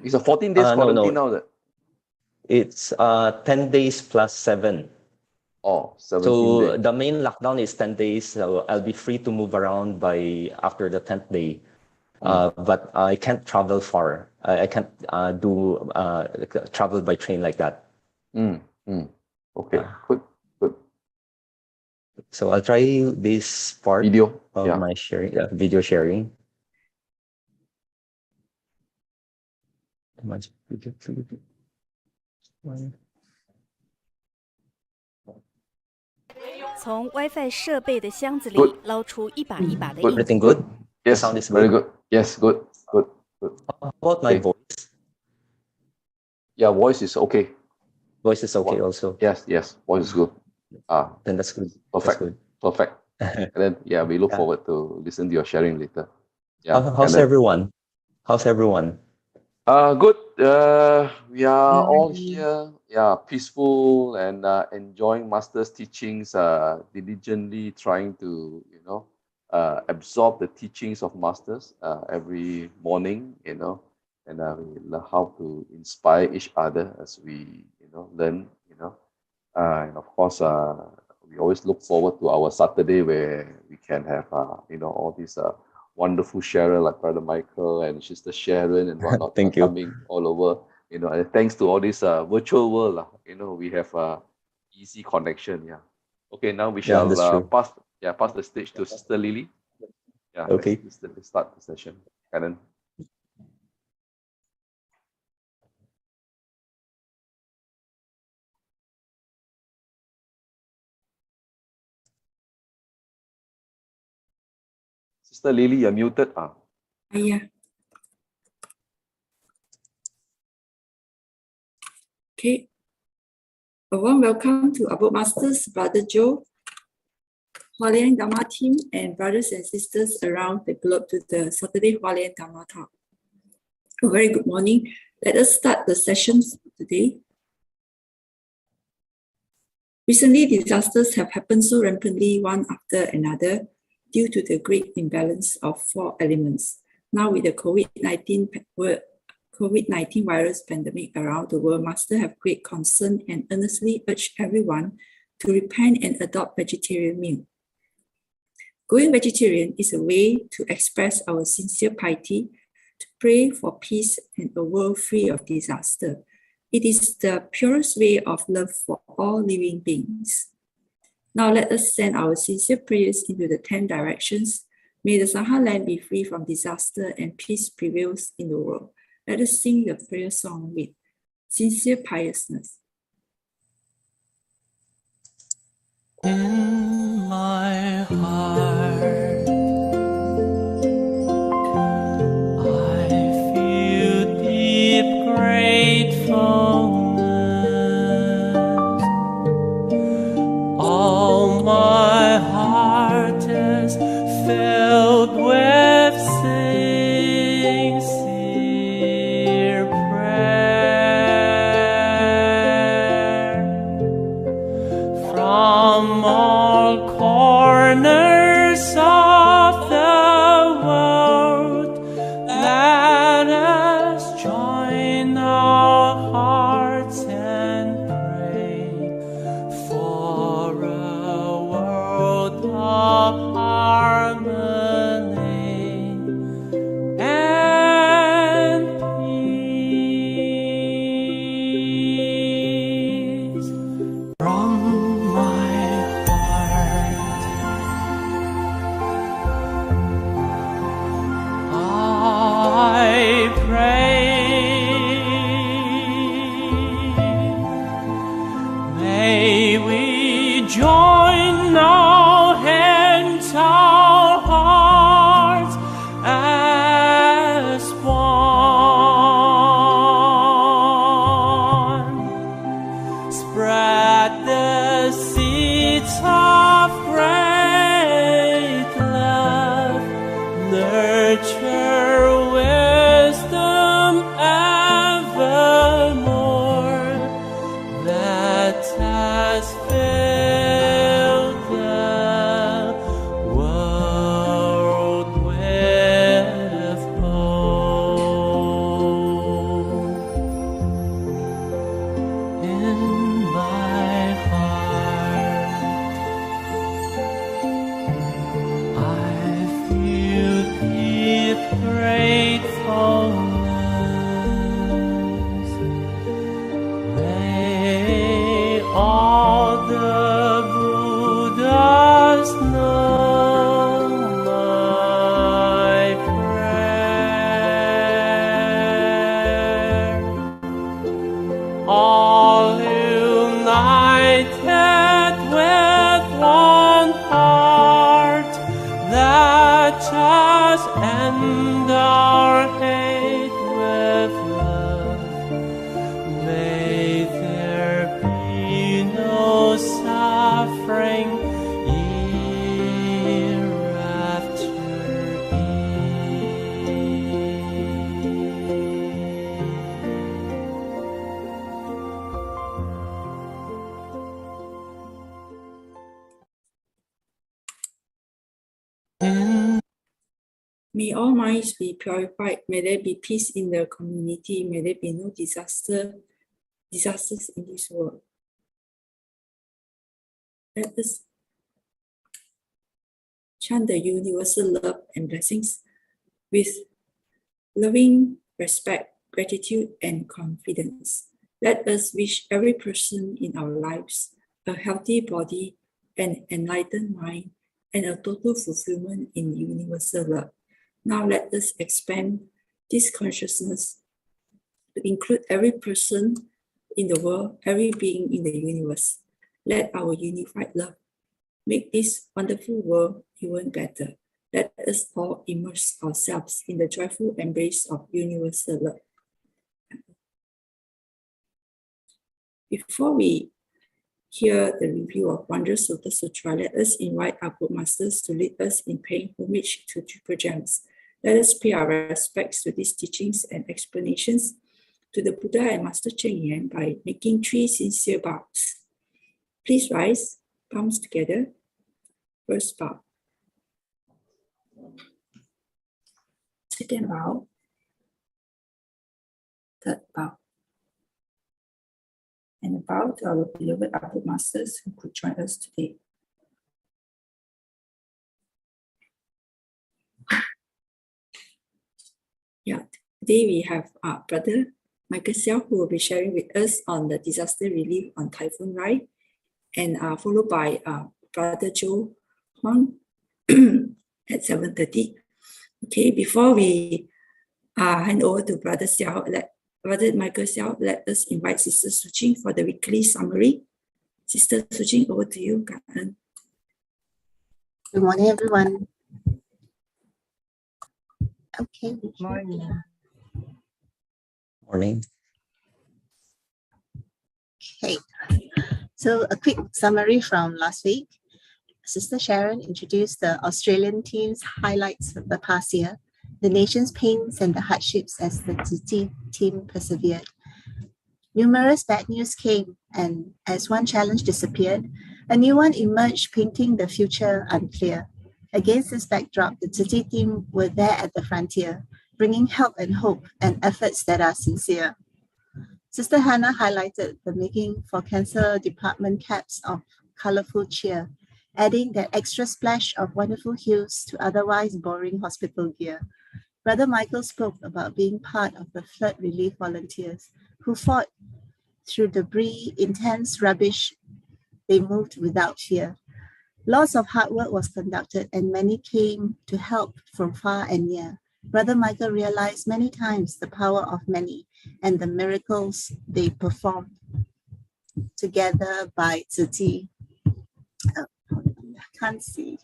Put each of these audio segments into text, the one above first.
It's a 14 days quarantine now. That it's 10 days plus 7. Oh, 17 So days. the main lockdown is 10 days. So I'll be free to move around by after the 10th day. But I can't travel far. I can't do travel by train like that. Okay, good. So I'll try this part Video of my sharing, video sharing. Much video. 从 WiFi 设备的箱子里捞出一把一把的硬币。 Everything good? Yes, the sound is very good. good. Yes, good. How about my voice? Yeah, voice is okay. Voice is okay also. Yes, voice is good. Then that's good. Perfect. That's good. And then we look forward to listen to your sharing later. How's everyone? How's everyone? Good. We are all here. Peaceful and enjoying Master's teachings. Diligently trying to absorb the teachings of Masters every morning. And we learn how to inspire each other as we learn. And of course, we always look forward to our Saturday where we can have all these wonderful sharer like Brother Michael and Sister Sharon and whatnot. Thank you. Coming all over, and thanks to all this virtual world, we have easy connection. Okay, now we shall pass the stage to Sister Lily. Okay. Let's start the session. Canon. Sister Lily, you're muted. Yeah. Okay. A warm welcome to our Masters, Brother Joe, Hualien Dharma team, and brothers and sisters around the globe to the Saturday Hualien Dharma Talk. A very good morning. Let us start the sessions today. Recently, disasters have happened so rampantly one after another due to the great imbalance of 4 elements. Now with the COVID-19 virus pandemic around the world, Master have great concern and earnestly urge everyone to repent and adopt vegetarian meal. Going vegetarian is a way to express our sincere piety, to pray for peace and a world free of disaster. It is the purest way of love for all living beings. Now let us send our sincere prayers into the 10 directions. May the Sahara land be free from disaster and peace prevails in the world. Let us sing the prayer song with sincere piousness. In my heart, I feel deep gratefulness. All my heart is filled with sincere prayer. From all corners of the Buddhas know my prayer. All united with one heart, that just end our hate with love. May there be no suffering hereafter be. May all minds be purified. May there be peace in the community. May there be no disasters in this world. Let us chant the universal love and blessings with loving respect, gratitude, and confidence. Let us wish every person in our lives a healthy body, an enlightened mind, and a total fulfillment in universal love. Now let us expand this consciousness to include every person in the world, every being in the universe. Let our unified love make this wonderful world even better. Let us all immerse ourselves in the joyful embrace of universal love. Before we hear the review of Wondrous Lotus Sutra, let us invite our good masters to lead us in paying homage to Triple Gems. Let us pay our respects to these teachings and explanations to the Buddha and Master Cheng Yen by making 3 sincere bows. Please rise, palms together. First bow. Second bow. Third bow. And a bow to our beloved Abud Masters who could join us today. Yeah, today we have Brother Michael Siao, who will be sharing with us on the disaster relief on Typhoon Rai, and followed by Brother Joe Huang at 7:30. Okay, before we hand over to Brother Siao, Brother Michael Siao, let us invite Sister Su Ching for the weekly summary. Sister Su Ching, over to you. Good morning, everyone. Okay. Morning. Morning. Okay. So a quick summary from last week. Sister Sharon introduced the Australian team's highlights of the past year, the nation's pains and the hardships as the team persevered. Numerous bad news came, and as one challenge disappeared, a new one emerged, painting the future unclear. Against this backdrop, the Tzu team were there at the frontier, bringing help and hope and efforts that are sincere. Sister Hannah highlighted the making for cancer department caps of colourful cheer, adding that extra splash of wonderful hues to otherwise boring hospital gear. Brother Michael spoke about being part of the flood relief volunteers who fought through debris, intense rubbish. They moved without fear. Lots of hard work was conducted and many came to help from far and near. Brother Michael realized many times the power of many and the miracles they performed together by Tzu. I can't see.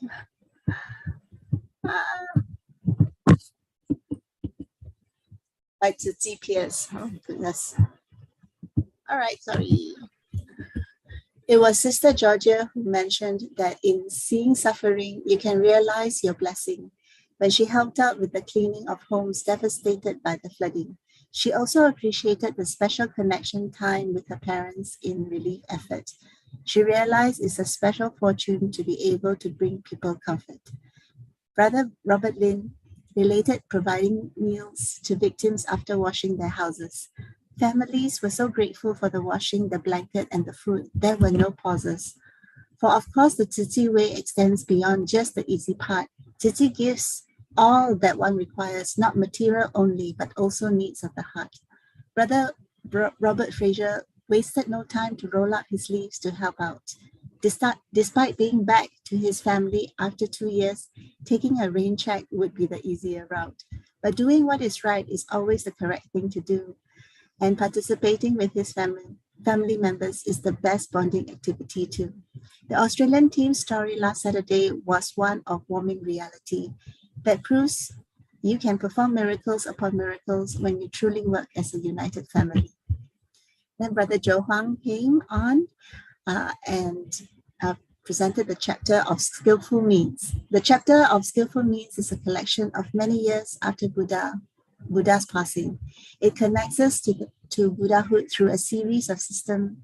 By Tzu peers. Oh goodness. All right, sorry. It was Sister Georgia who mentioned that in seeing suffering, you can realize your blessing. When she helped out with the cleaning of homes devastated by the flooding, she also appreciated the special connection time with her parents in relief effort. She realized it's a special fortune to be able to bring people comfort. Brother Robert Lin related providing meals to victims after washing their houses. Families were so grateful for the washing, the blanket, and the food. There were no pauses. For of course, the Tzu way extends beyond just the easy part. Tzu gives all that one requires, not material only, but also needs of the heart. Brother Robert Fraser wasted no time to roll up his sleeves to help out. Despite being back to his family after 2 years, taking a rain check would be the easier route. But doing what is right is always the correct thing to do. And participating with his family members is the best bonding activity too. The Australian team's story last Saturday was one of warming reality that proves you can perform miracles upon miracles when you truly work as a united family. Then Brother Joe Huang came on and presented the chapter of skillful means. The chapter of skillful means is a collection of many years after Buddha's passing. It connects us to Buddhahood through a series of systems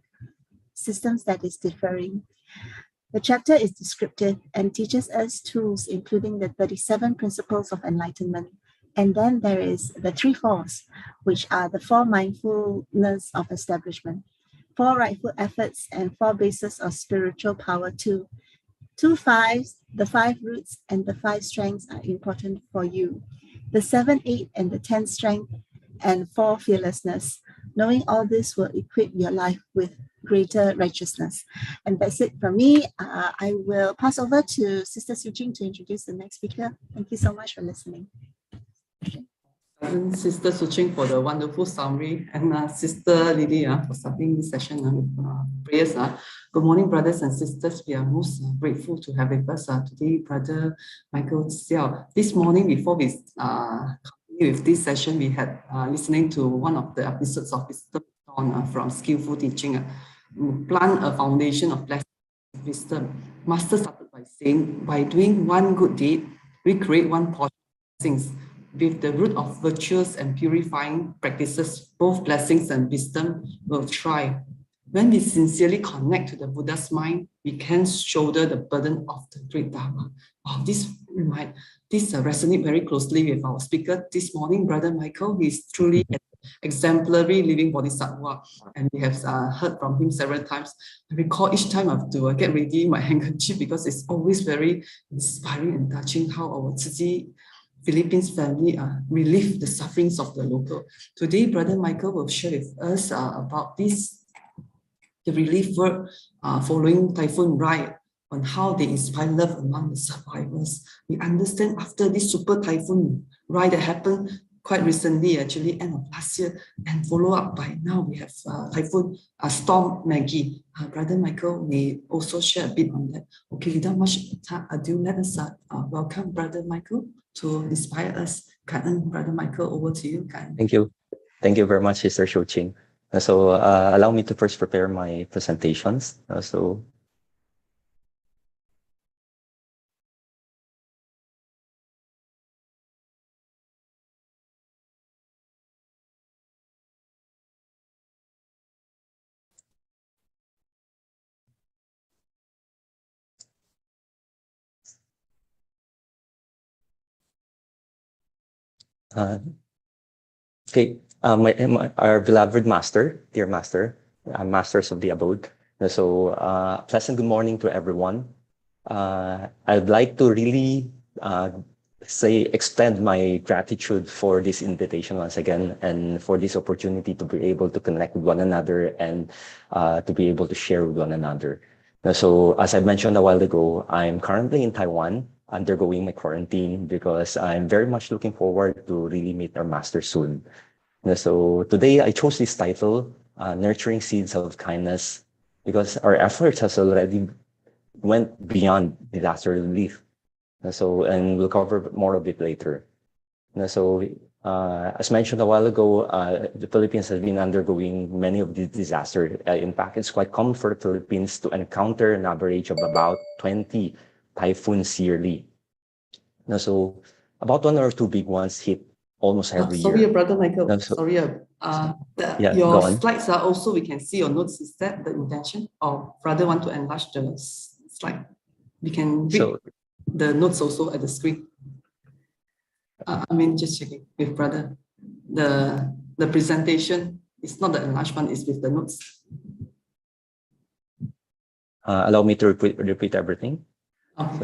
that is differing. The chapter is descriptive and teaches us tools, including the 37 principles of enlightenment. And then there is the 3 fours, which are the 4 mindfulness of establishment, 4 rightful efforts, and 4 bases of spiritual power too. 2 fives, the 5 roots, and the 5 strengths are important for you. The 7, 8, and the 10 strength, and 4 fearlessness. Knowing all this will equip your life with greater righteousness. And that's it from me. I will pass over to Sister Su Ching to introduce the next speaker. Thank you so much for listening. Sister Su Ching for the wonderful summary, and Sister Lily for starting this session with prayers. Good morning, brothers and sisters. We are most grateful to have with us today Brother Michael Siao. This morning, before we continue with this session, we had listening to one of the episodes of Wisdom from Skillful Teaching. Plant a foundation of blessed wisdom. Master started by saying, by doing one good deed, we create one portion of blessings. With the root of virtuous and purifying practices, both blessings and wisdom will thrive. When we sincerely connect to the Buddha's mind, we can shoulder the burden of the great Dharma. Wow, this resonates very closely with our speaker this morning, Brother Michael. He's truly an exemplary living bodhisattva, and we have heard from him several times. I recall each time I have to get ready my handkerchief because it's always very inspiring and touching how our Philippines family relieve the sufferings of the local. Today, Brother Michael will share with us about the relief work following Typhoon riot, on how they inspire love among the survivors. We understand after this super typhoon riot that happened quite recently, actually end of last year, and follow up by now we have Typhoon Storm Maggie. Brother Michael may also share a bit on that. Okay, without much ado, let us welcome Brother Michael to inspire us. Brother Michael, over to you. Thank you. Thank you very much, Sister Su Ching. So allow me to first prepare my presentations. Okay, our beloved master, dear master, masters of the abode. So pleasant good morning to everyone. I'd like to really extend my gratitude for this invitation once again, and for this opportunity to be able to connect with one another and to be able to share with one another. So as I mentioned a while ago, I'm currently in Taiwan, undergoing my quarantine, because I'm very much looking forward to really meet our master soon. So today I chose this title, Nurturing Seeds of Kindness, because our efforts has already went beyond disaster relief. And we'll cover more of it later. As mentioned a while ago, the Philippines has been undergoing many of these disasters. In fact, it's quite common for the Philippines to encounter an average of about 20 typhoons yearly. So about 1 or 2 big ones hit almost every year. Sorry, Brother Michael. Your slides are also, we can see your notes. Is that the intention? Or rather want to enlarge the slide? We can read the notes also at the screen. Just checking with Brother. The presentation is not the enlargement, it's with the notes. Allow me to repeat everything. Both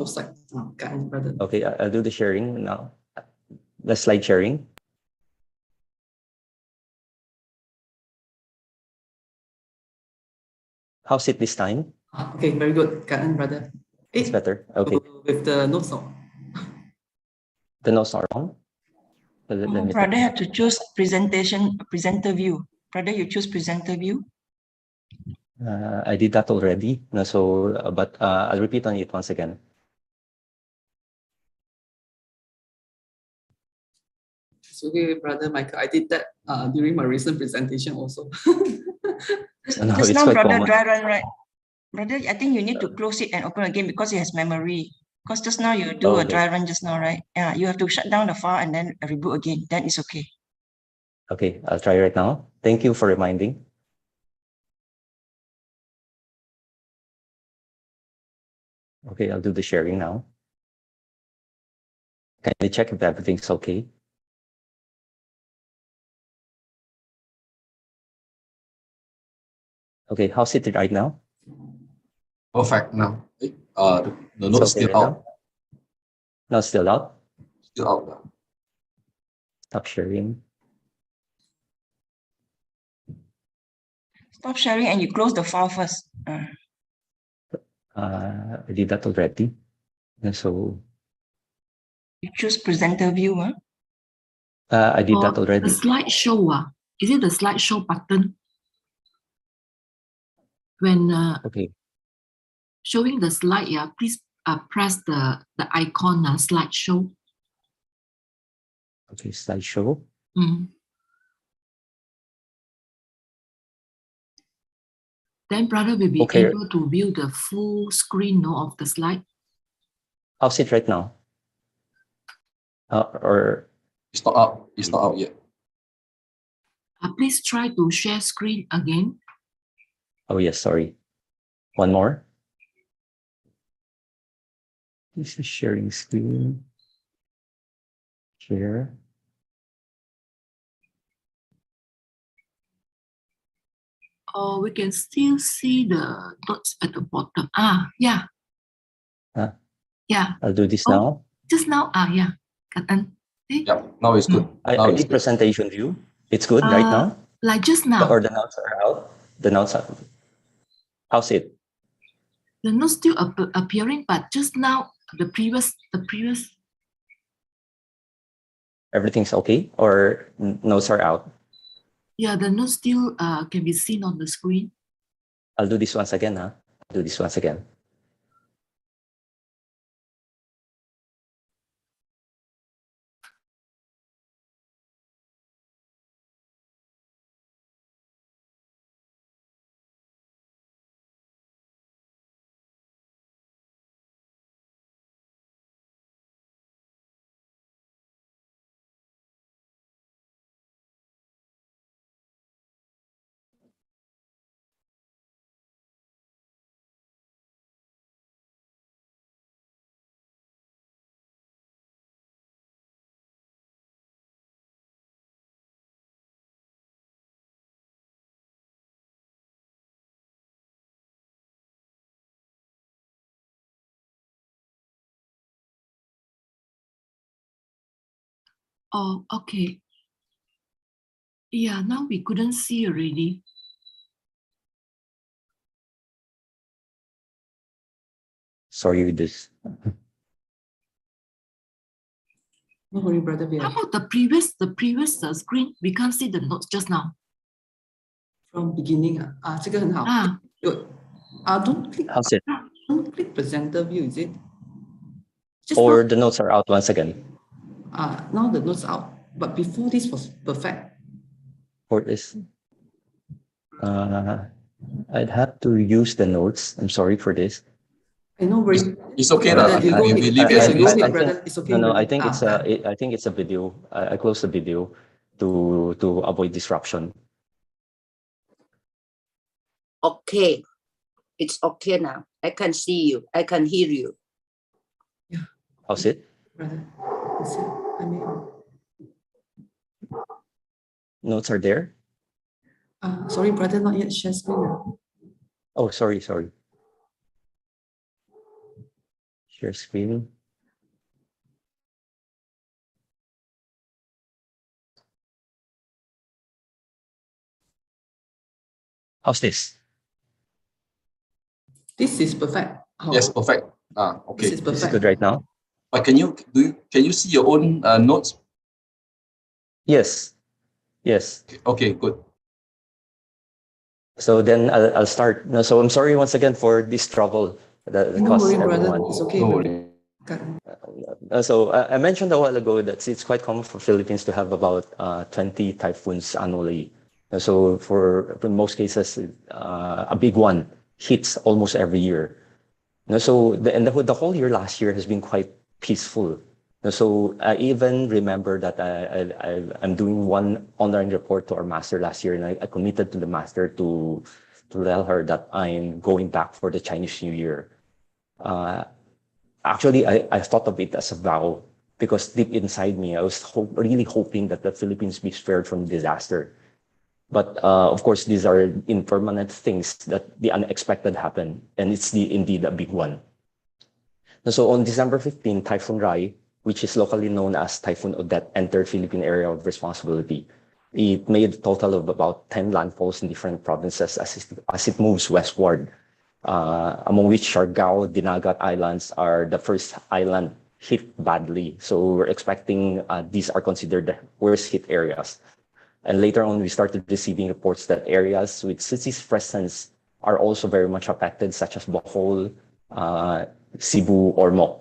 sides. Brother. Okay, I'll do the sharing now. The slide sharing. How's it this time? Okay, very good. Karan, brother. It's better. Okay. With the notes on. The notes are on. Let me Brother have to choose presenter view. Brother, you choose presenter view. I did that already. No, so, but I'll repeat on it once again. It's okay, brother Michael. I did that during my recent presentation also. No, Just it's now, quite brother, common. dry run, right? Brother, I think you need to close it and open again because it has memory. Because just now you do a Okay. dry run just now, right? Yeah, you have to shut down the file and then reboot again. Then it's okay. Okay, I'll try right now. Thank you for reminding. Okay, I'll do the sharing now. Can you check if everything's okay? Okay, how's it right now? Perfect now. The It's note's okay still right out. now? No, still out? Still out now. Stop sharing. Stop sharing and you close the file first. I did that already. And so You choose presenter view. I did that The already. slideshow, is it the slideshow button? When Okay. showing the slide, please press the icon slideshow. Okay, slideshow. Then brother will be Okay. able to view the full screen of the slide. How's it right now? Or It's not out. It's not out yet. Please try to share screen again. oh yes, sorry. One more. This is sharing screen. Share. We can still see the dots at the bottom. Yeah. Yeah. I'll do this now. Just now, yeah. Yeah, now it's good. Now I it's did good. presentation view. It's good right now? Like just now. Or the notes are out? The notes are... How's it? The notes still appearing, but just now, the previous. Everything's okay? Or notes are out? Yeah, the notes still can be seen on the screen. I'll do this once again, I'll do this once again. Oh, okay. Yeah, now we couldn't see already. Sorry with this. No worry, brother. How about the previous screen? We can't see the notes just now. From beginning, 这个很好。Good. Don't click. How's it? Don't click presenter view, is it? Or the notes are out once again? Now the notes out, but before this was perfect. For this, I'd have to use the notes. I'm sorry for this. No worry. It's okay now. You go ahead, brother. It's okay. No, I think it's I think it's a video. I closed the video to avoid disruption. Okay, it's okay now. I can see you. I can hear you. Yeah. How's it? Brother, Notes are there? Sorry, brother, not yet share screen. Oh, sorry. Share screen. How's this? This is perfect. Yes, perfect. Okay. This is Is it perfect. good right now? But can you see your own notes? Yes. Yes. Okay, good. So then I'll start. No, so I'm sorry once again for this trouble that No caused worry, brother. everyone. It's okay. No brother. worry. So I mentioned a while ago that it's quite common for Philippines to have about 20 typhoons annually. So for most cases, a big one hits almost every year. So the whole year last year has been quite peaceful. So I even remember that I'm doing one online report to our master last year, and I committed to the master to tell her that I'm going back for the Chinese New Year. Actually, I thought of it as a vow because deep inside me, I was really hoping that the Philippines be spared from disaster. But of course, these are impermanent things that the unexpected happen, and it's indeed a big one. So on December 15, Typhoon Rai, which is locally known as Typhoon Odette, entered Philippine area of responsibility. It made a total of about 10 landfalls in different provinces as it moves westward, among which Siargao, Dinagat Islands are the first island hit badly. So we're expecting these are considered the worst hit areas. And later on, we started receiving reports that areas with cities presence are also very much affected, such as Bohol, Cebu, or Mo.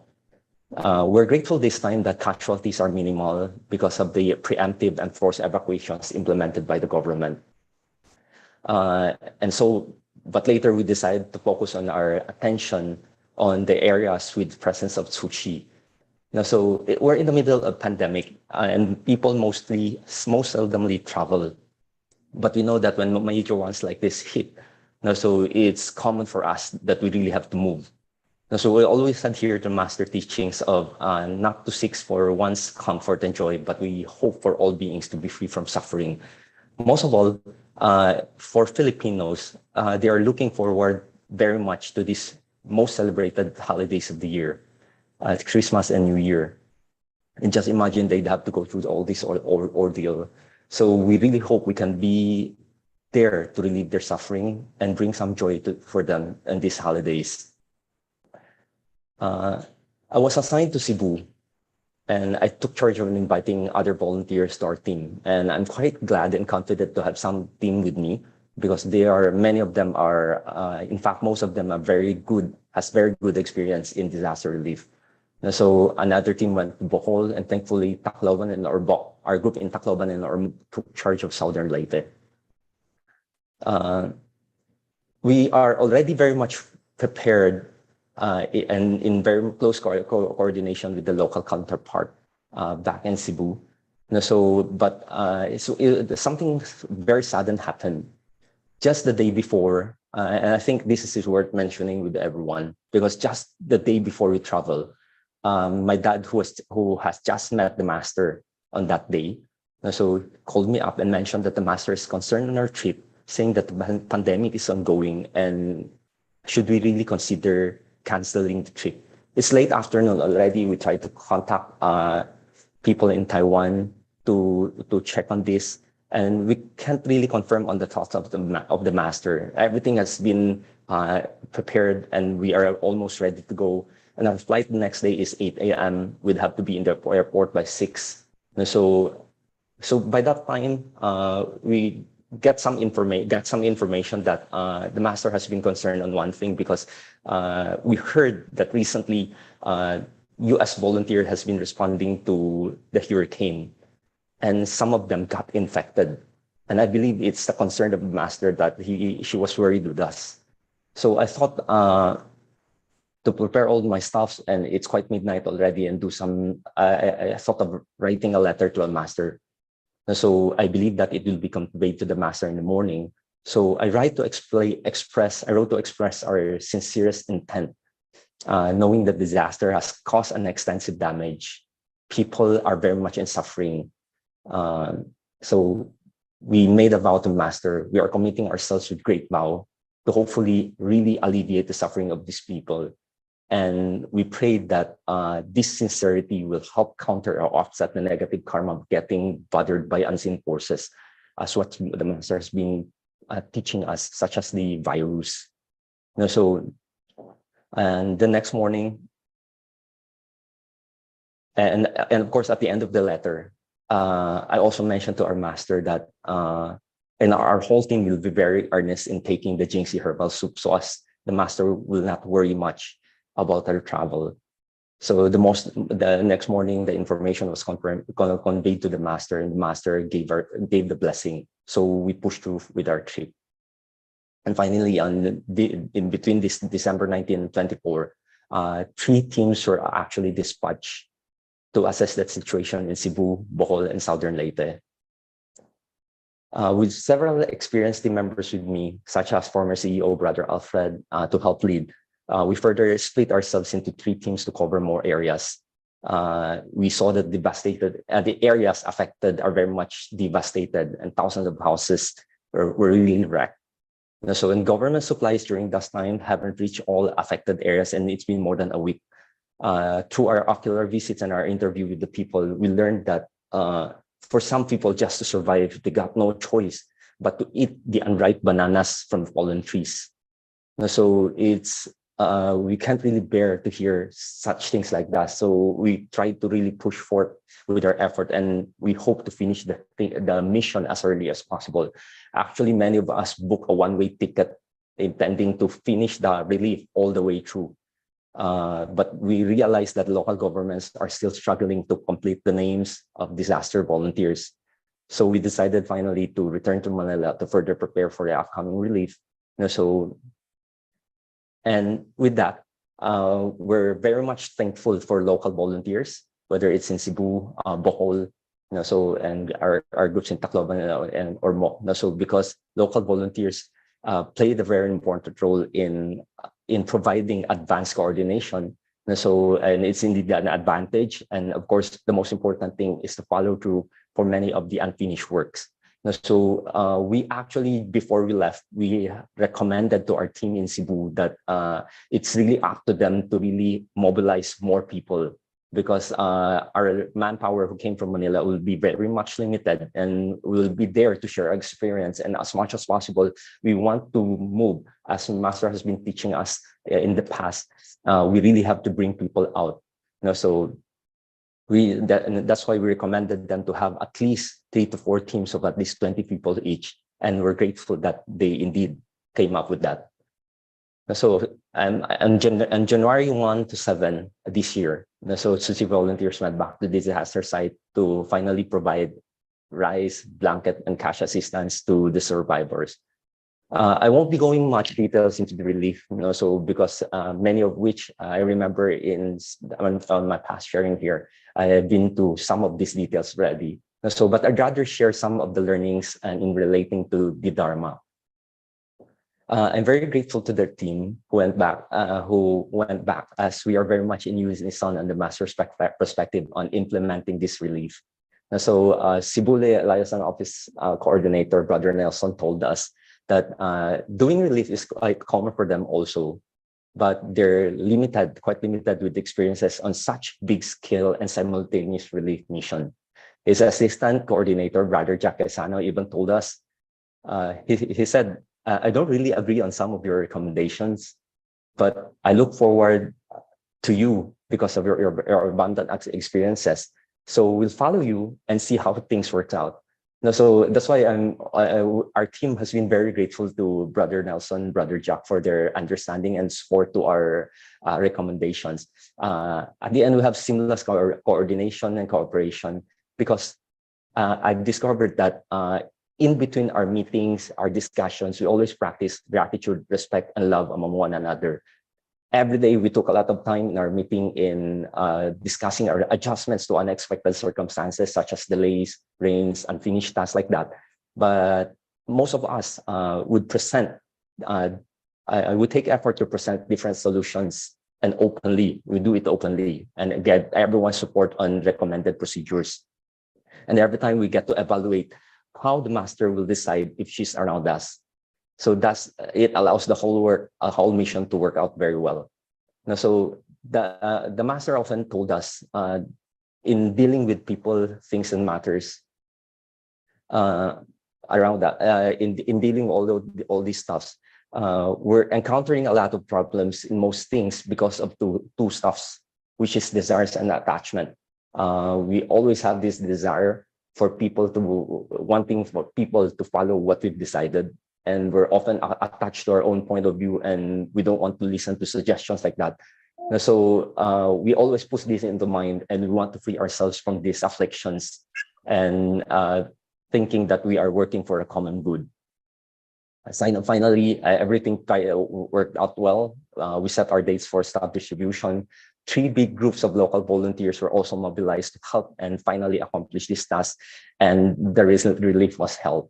We're grateful this time that casualties are minimal because of the preemptive and forced evacuations implemented by the government. But later we decided to focus on our attention on the areas with presence of tsuchi. We're in the middle of a pandemic, and people most seldomly travel. But we know that when major ones like this hit, so it's common for us that we really have to move. So we always adhere to master teachings of not to seek for one's comfort and joy, but we hope for all beings to be free from suffering. Most of all, for Filipinos, they are looking forward very much to these most celebrated holidays of the year, Christmas and New Year. And just imagine they'd have to go through all this ordeal. So we really hope we can be there to relieve their suffering and bring some joy for them in these holidays. I was assigned to Cebu, and I took charge of inviting other volunteers to our team. And I'm quite glad and confident to have some team with me because many of them are, in fact, most of them has very good experience in disaster relief. So another team went to Bohol, and thankfully Tacloban and our group in Tacloban and took charge of Southern Leyte. We are already very much prepared and in very close coordination with the local counterpart back in Cebu. Something very sudden happened just the day before, and I think this is worth mentioning with everyone because just the day before we travel, my dad, who has just met the master on that day, called me up and mentioned that the master is concerned on our trip, saying that the pandemic is ongoing and should we really consider canceling the trip. It's late afternoon already. We tried to contact people in Taiwan to check on this, and we can't really confirm on the thoughts of the master. Everything has been prepared, and we are almost ready to go. And our flight the next day is 8 a.m. We'd have to be in the airport by 6. So by that time, we get some information that the master has been concerned on one thing because we heard that recently U.S. volunteer has been responding to the hurricane, and some of them got infected. And I believe it's the concern of the master that she was worried with us. So I thought to prepare all my stuff, and it's quite midnight already, and I thought of writing a letter to a master. So I believe that it will be conveyed to the master in the morning. So I wrote to express our sincerest intent, knowing that disaster has caused an extensive damage. People are very much in suffering. So we made a vow to master. We are committing ourselves with great vow to hopefully really alleviate the suffering of these people. And we prayed that this sincerity will help counter or offset the negative karma of getting bothered by unseen forces, as what the master has been teaching us, such as the virus. So And the next morning, and of course, at the end of the letter, I also mentioned to our master that and our whole team will be very earnest in taking the Jingxi herbal soup, so as the master will not worry much about our travel. So the next morning, the information was conveyed to the master, and the master gave the blessing. So we pushed through with our trip. And finally, in between this December 19 and 24, 3 teams were actually dispatched to assess that situation in Cebu, Bohol, and Southern Leyte. With several experienced team members with me, such as former CEO Brother Alfred, to help lead, we further split ourselves into 3 teams to cover more areas. We saw that the areas affected are very much devastated, and thousands of houses were really wrecked. So, in government supplies during that time haven't reached all affected areas, and it's been more than a week. Through our ocular visits and our interview with the people, we learned that for some people, just to survive, they got no choice but to eat the unripe bananas from fallen trees. So it's we can't really bear to hear such things like that. So we try to really push forth with our effort, and we hope to finish the mission as early as possible. Actually, many of us book a one-way ticket intending to finish the relief all the way through. But we realize that local governments are still struggling to complete the names of disaster volunteers. So we decided finally to return to Manila to further prepare for the upcoming relief. And with that, we're very much thankful for local volunteers, whether it's in Cebu, Bohol, and our groups in Tacloban or Mo. So because local volunteers played a very important role in providing advanced coordination. And it's indeed an advantage. And of course, the most important thing is to follow through for many of the unfinished works. So we actually, before we left, we recommended to our team in Cebu that it's really up to them to really mobilize more people, because our manpower who came from Manila will be very much limited, and we'll be there to share our experience. And as much as possible, we want to move, as Master has been teaching us in the past. We really have to bring people out. So that's why we recommended them to have at least 3 to 4 teams of at least 20 people each. And we're grateful that they indeed came up with that. So on January 1 to 7 this year, so Susi volunteers went back to the disaster site to finally provide rice, blanket, and cash assistance to the survivors. I won't be going much details into the relief, so because many of which I remember on my past sharing here, I have been to some of these details already. So, but I'd rather share some of the learnings in relating to the Dharma. I'm very grateful to their team who went back, as we are very much in unison on the master's perspective on implementing this relief. So Cebu Liaison Office Coordinator, Brother Nelson, told us that doing relief is quite common for them also, but they're quite limited with experiences on such big scale and simultaneous relief mission. His assistant coordinator, Brother Jack Esano, even told us, he said, I don't really agree on some of your recommendations, but I look forward to you because of your abundant experiences. So we'll follow you and see how things work out. So that's why our team has been very grateful to Brother Nelson, Brother Jack for their understanding and support to our recommendations. At the end, we have seamless coordination and cooperation, because I've discovered that in between our meetings, our discussions, we always practice gratitude, respect, and love among one another. Every day, we took a lot of time in our meeting in discussing our adjustments to unexpected circumstances, such as delays, rains, unfinished tasks like that. But most of us would present, I would take effort to present different solutions, and openly, we do it openly, and get everyone's support on recommended procedures. And every time we get to evaluate how the master will decide if she's around us. So it allows the whole mission to work out very well. So the master often told us in dealing with people, things, and matters around that, in dealing with all these stuffs, we're encountering a lot of problems in most things because of two stuffs, which is desires and attachment. We always have this desire for people to wanting for people to follow what we've decided, and we're often attached to our own point of view, and we don't want to listen to suggestions like that. So we always put this into mind, and we want to free ourselves from these afflictions and thinking that we are working for a common good. Finally, everything worked out well. We set our dates for staff distribution. 3 big groups of local volunteers were also mobilized to help and finally accomplish this task, and the relief was held.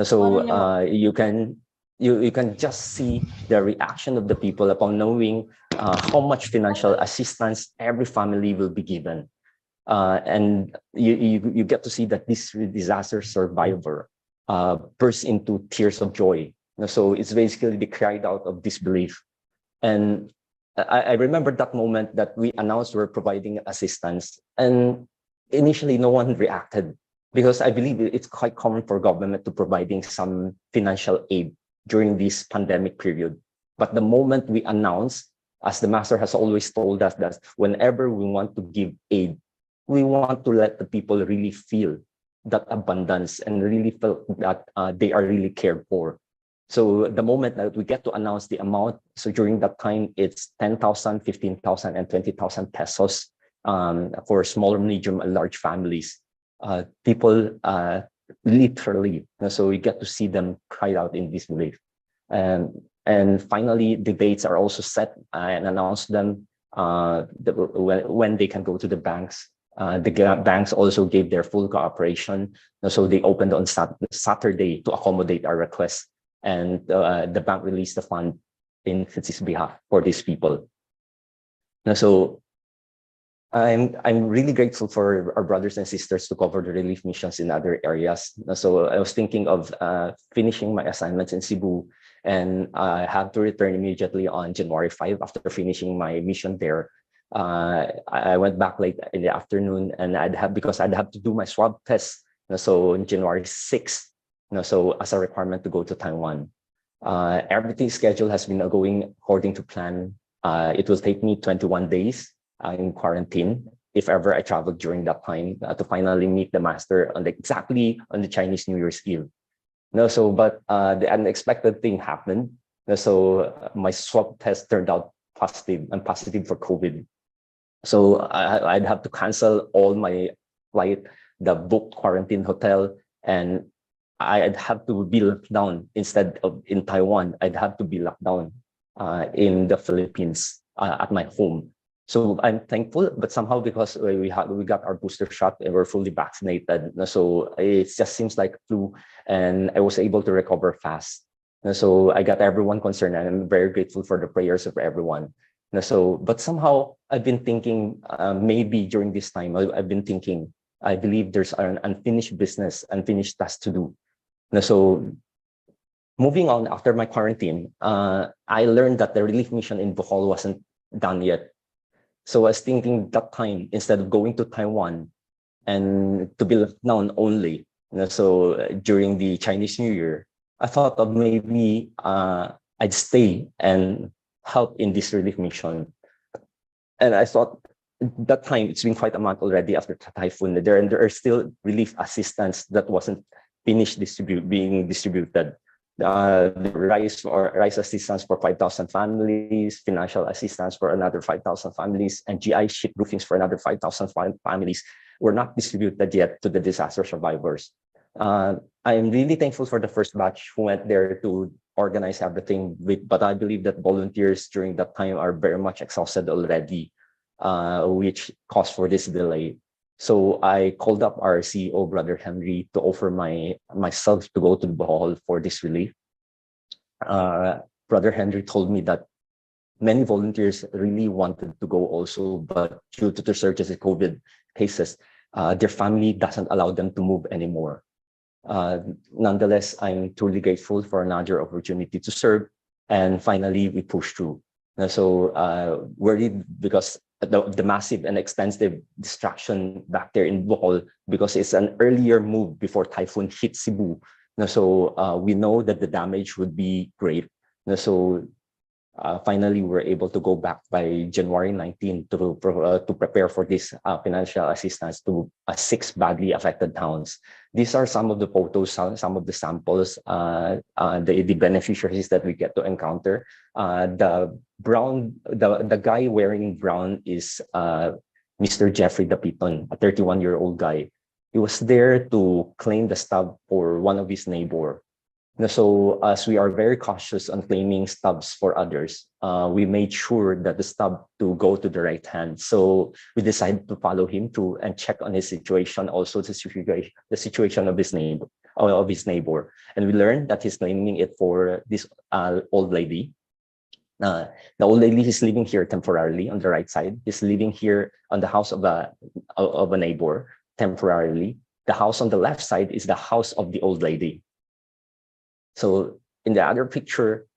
So you can just see the reaction of the people upon knowing how much financial assistance every family will be given, and you get to see that this disaster survivor burst into tears of joy. So it's basically the cried out of disbelief. And I remember that moment that we announced we're providing assistance, and initially no one reacted, because I believe it's quite common for government to providing some financial aid during this pandemic period. But the moment we announced, as the master has always told us, that whenever we want to give aid, we want to let the people really feel that abundance and really feel that they are really cared for. So the moment that we get to announce the amount, so during that time, it's 10,000, 15,000, and 20,000 pesos for small, medium, and large families. People literally, so we get to see them cry out in disbelief. And finally, the dates are also set and announced them when they can go to the banks. The banks also gave their full cooperation. So they opened on Saturday to accommodate our request. And the bank released the fund in its behalf for these people. So I'm really grateful for our brothers and sisters to cover the relief missions in other areas. So I was thinking of finishing my assignments in Cebu, and I have to return immediately on January 5 after finishing my mission there. I went back late in the afternoon, and I'd have to do my swab test. So on January 6th, so as a requirement to go to Taiwan. Everything schedule has been going according to plan. It will take me 21 days in quarantine if ever I travel during that time to finally meet the master exactly on the Chinese New Year's Eve. But the unexpected thing happened. So my swab test turned out positive. I'm positive for COVID. So I'd have to cancel all my flight, the booked quarantine hotel, and I'd have to be locked down instead of in Taiwan. I'd have to be locked down in the Philippines at my home. So I'm thankful, but somehow because we got our booster shot and we're fully vaccinated, so it just seems like flu, and I was able to recover fast. So I got everyone concerned, and I'm very grateful for the prayers of everyone. But somehow I've been thinking, maybe during this time, I've been thinking, I believe there's an unfinished business, unfinished task to do. So moving on after my quarantine, I learned that the relief mission in Bohol wasn't done yet. So I was thinking that time, instead of going to Taiwan and to be left down only, so during the Chinese New Year, I thought of maybe I'd stay and help in this relief mission. And I thought that time, it's been quite a month already after Typhoon. There are still relief assistance that wasn't finished being distributed. The rice assistance for 5,000 families, financial assistance for another 5,000 families, and GI sheet roofings for another 5,000 families were not distributed yet to the disaster survivors. I'm really thankful for the first batch who went there to organize everything, but I believe that volunteers during that time are very much exhausted already, which caused for this delay. So I called up our CEO, Brother Henry, to offer myself to go to Bohol for this relief. Brother Henry told me that many volunteers really wanted to go also, but due to the surges in COVID cases, their family doesn't allow them to move anymore. Nonetheless, I'm truly grateful for another opportunity to serve, and finally we pushed through. So worried because the massive and extensive destruction back there in Bohol, because it's an earlier move before Typhoon hit Cebu. So we know that the damage would be great. So finally, we were able to go back by January 19 to prepare for this financial assistance to 6 badly affected towns. These are some of the photos, some of the samples, the beneficiaries that we get to encounter. The guy wearing brown is Mr. Jeffrey Dapiton, a 31-year-old guy. He was there to claim the stub for one of his neighbor. So as we are very cautious on claiming stubs for others, we made sure that the stub to go to the right hand. So we decided to follow him through and check on his situation, also the situation of his neighbor. And we learned that he's claiming it for this old lady. The old lady is living here temporarily on the right side. Is living here on the house of a neighbor temporarily. The house on the left side is the house of the old lady. So in the other picture,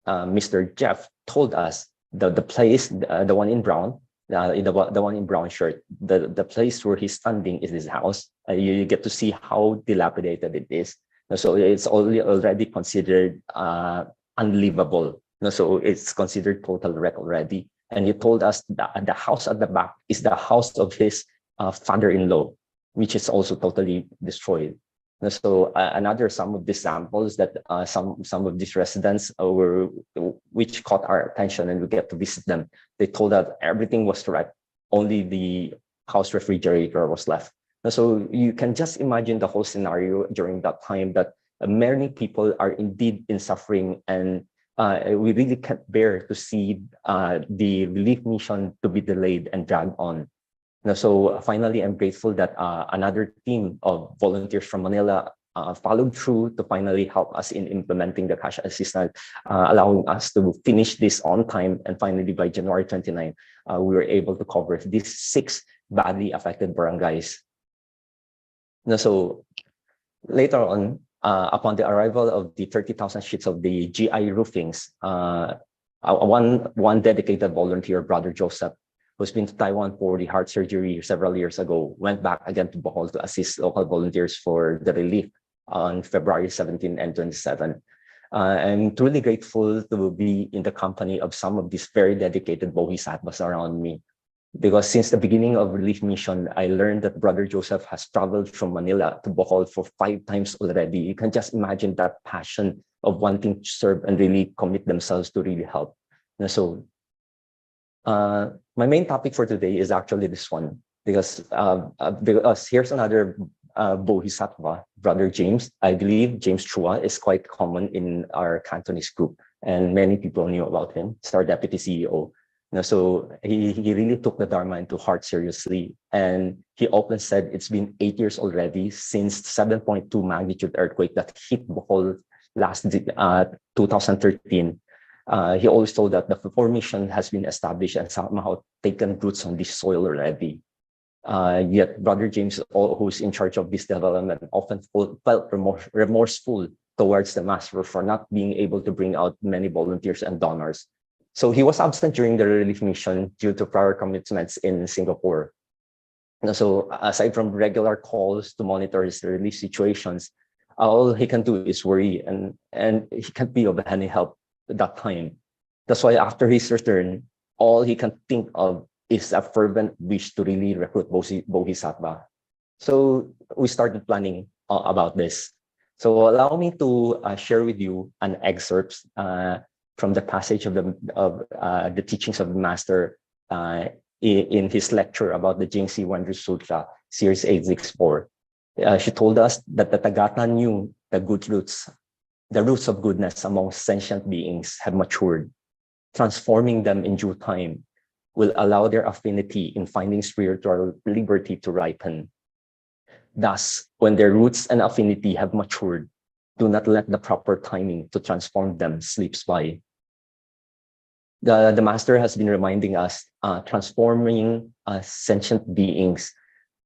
Mr. Jeff told us the place, the one in brown, the one in brown shirt, the place where he's standing is his house. You get to see how dilapidated it is. So it's already considered unlivable. So it's considered total wreck already. And he told us that the house at the back is the house of his father-in-law, which is also totally destroyed. So another some of the samples that some of these residents which caught our attention, and we get to visit them. They told that everything was wrecked, only the house refrigerator was left. So you can just imagine the whole scenario during that time, that many people are indeed in suffering, and we really can't bear to see the relief mission to be delayed and dragged on. So finally, I'm grateful that another team of volunteers from Manila followed through to finally help us in implementing the cash assistance, allowing us to finish this on time. And finally, by January 29, we were able to cover these 6 badly affected barangays. So later on, upon the arrival of the 30,000 sheets of the GI roofings, one dedicated volunteer, Brother Joseph, who's been to Taiwan for the heart surgery several years ago, went back again to Bohol to assist local volunteers for the relief on February 17 and 27. I'm truly grateful to be in the company of some of these very dedicated bodhisattvas around me, because since the beginning of relief mission, I learned that Brother Joseph has traveled from Manila to Bohol for 5 times already. You can just imagine that passion of wanting to serve and really commit themselves to really help. So my main topic for today is actually this one, because here's another bodhisattva, Brother James. I believe James Chua is quite common in our Cantonese group, and many people knew about him. He's our deputy CEO. So he really took the Dharma into heart seriously, and he often said it's been 8 years already since 7.2 magnitude earthquake that hit Bohol last 2013. He always told that the formation has been established and somehow taken roots on this soil already. Yet Brother James, who's in charge of this development, often felt remorseful towards the master for not being able to bring out many volunteers and donors. So he was absent during the relief mission due to prior commitments in Singapore. So aside from regular calls to monitor his relief situations, all he can do is worry, and he can't be of any help at that time. That's why after his return, all he can think of is a fervent wish to really recruit bodhisattva. So we started planning about this. So allow me to share with you an excerpt from the passage of the teachings of the master in his lecture about the Jingxi Wonder Sutra, series 864. She told us that the Tathagata knew the roots of goodness among sentient beings have matured. Transforming them in due time will allow their affinity in finding spiritual liberty to ripen. Thus, when their roots and affinity have matured, do not let the proper timing to transform them slips by. The master has been reminding us, transforming sentient beings.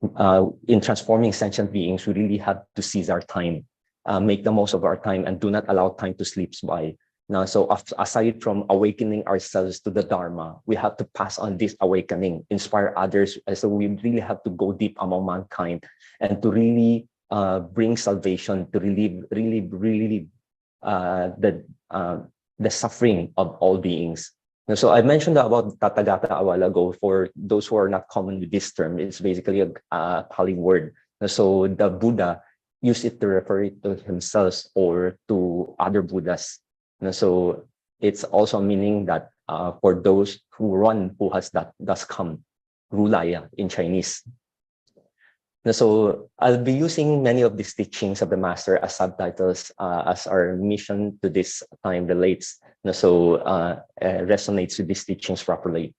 In transforming sentient beings, we really have to seize our time, make the most of our time, and do not allow time to slip by. Now, so aside from awakening ourselves to the Dharma, we have to pass on this awakening, inspire others. So we really have to go deep among mankind and to really bring salvation, to relieve the the suffering of all beings. So I mentioned about Tathagata a while ago. For those who are not common with this term, it's basically a Pali word. So the Buddha used it to refer to himself or to other Buddhas. So it's also meaning that for those who run, who has that does come, Rulaya in Chinese. So I'll be using many of these teachings of the master as subtitles as our mission to this time relates. So resonates with these teachings properly.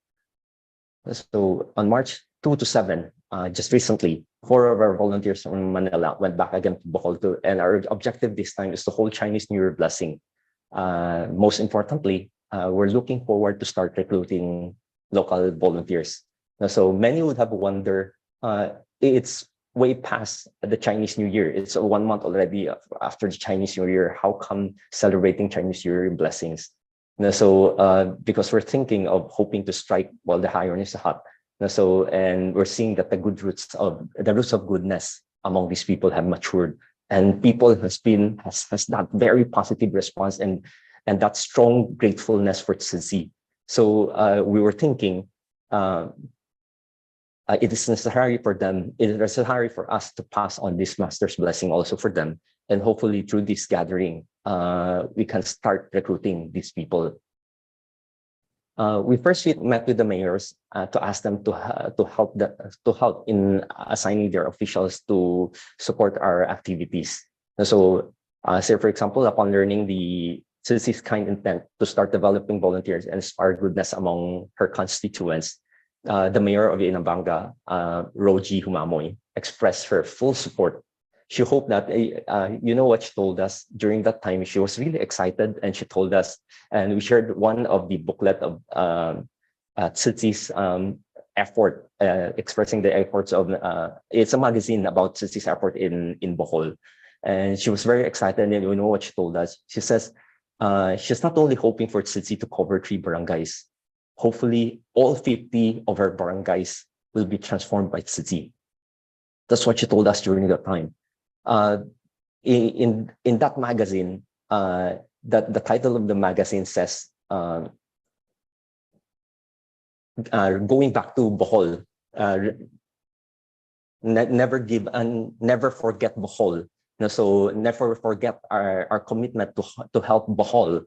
So on March 2 to 7, just recently, 4 of our volunteers from Manila went back again to Bohol, and our objective this time is to hold Chinese New Year blessing. Most importantly, we're looking forward to start recruiting local volunteers. So many would have wondered, it's way past the Chinese New Year. It's 1 month already after the Chinese New Year. How come celebrating Chinese New Year blessings? So because we're thinking of hoping to strike while the iron is hot. And we're seeing that the roots of goodness among these people have matured, and people has that very positive response and that strong gratefulness for Tzu. So we were thinking it is necessary for them, it is necessary for us to pass on this master's blessing also for them. And hopefully through this gathering, we can start recruiting these people. We first met with the mayors to ask them to help in assigning their officials to support our activities. So, say for example, upon learning the Tzu's kind intent to start developing volunteers and inspire goodness among her constituents, the mayor of Inabanga, Roji Humamoy, expressed her full support. She hoped that, you know what she told us during that time, she was really excited, and she told us, and we shared one of the booklet of Tzu's effort, expressing the efforts of, it's a magazine about Tzu's effort in Bohol. And she was very excited, and you know what she told us? She says, she's not only hoping for Tzu to cover 3 barangays, hopefully all 50 of her barangays will be transformed by Tzu. That's what she told us during that time. In that magazine, the title of the magazine says, going back to Bohol, never give and never forget Bohol. So never forget our commitment to help Bohol.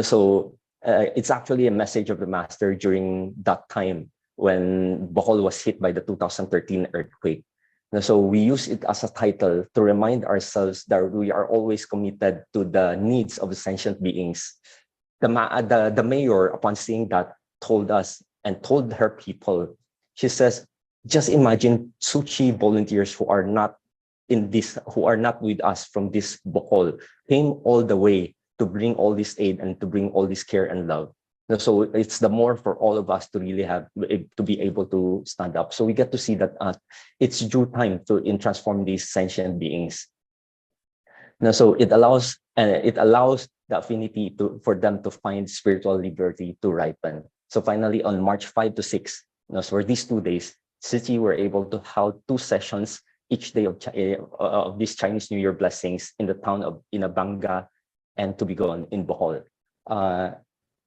So it's actually a message of the master during that time when Bohol was hit by the 2013 earthquake. So we use it as a title to remind ourselves that we are always committed to the needs of the sentient beings. The mayor, upon seeing that, told us and told her people, she says, just imagine Suchi volunteers who are not with us from this Bohol, came all the way to bring all this aid and to bring all this care and love. So it's the more for all of us to really have to be able to stand up. So we get to see that it's due time to transform these sentient beings. So it allows the affinity for them to find spiritual liberty to ripen. So finally, on March 5 to 6, for these 2 days, Tzu were able to hold 2 sessions each day of these Chinese New Year blessings in the town of Inabanga and Tubigon in Bohol.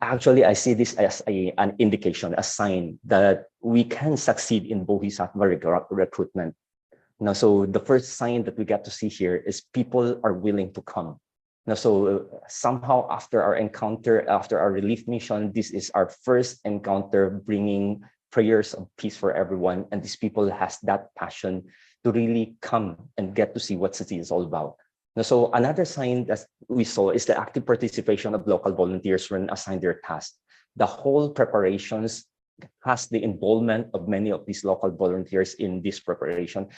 Actually, I see this as an indication, a sign that we can succeed in Bodhisattva recruitment. So the first sign that we get to see here is people are willing to come. So somehow after our encounter, after our relief mission, this is our first encounter bringing prayers of peace for everyone. And these people has that passion to really come and get to see what Tzu is all about. So another sign that we saw is the active participation of local volunteers when assigned their tasks. The whole preparations has the involvement of many of these local volunteers in this preparation.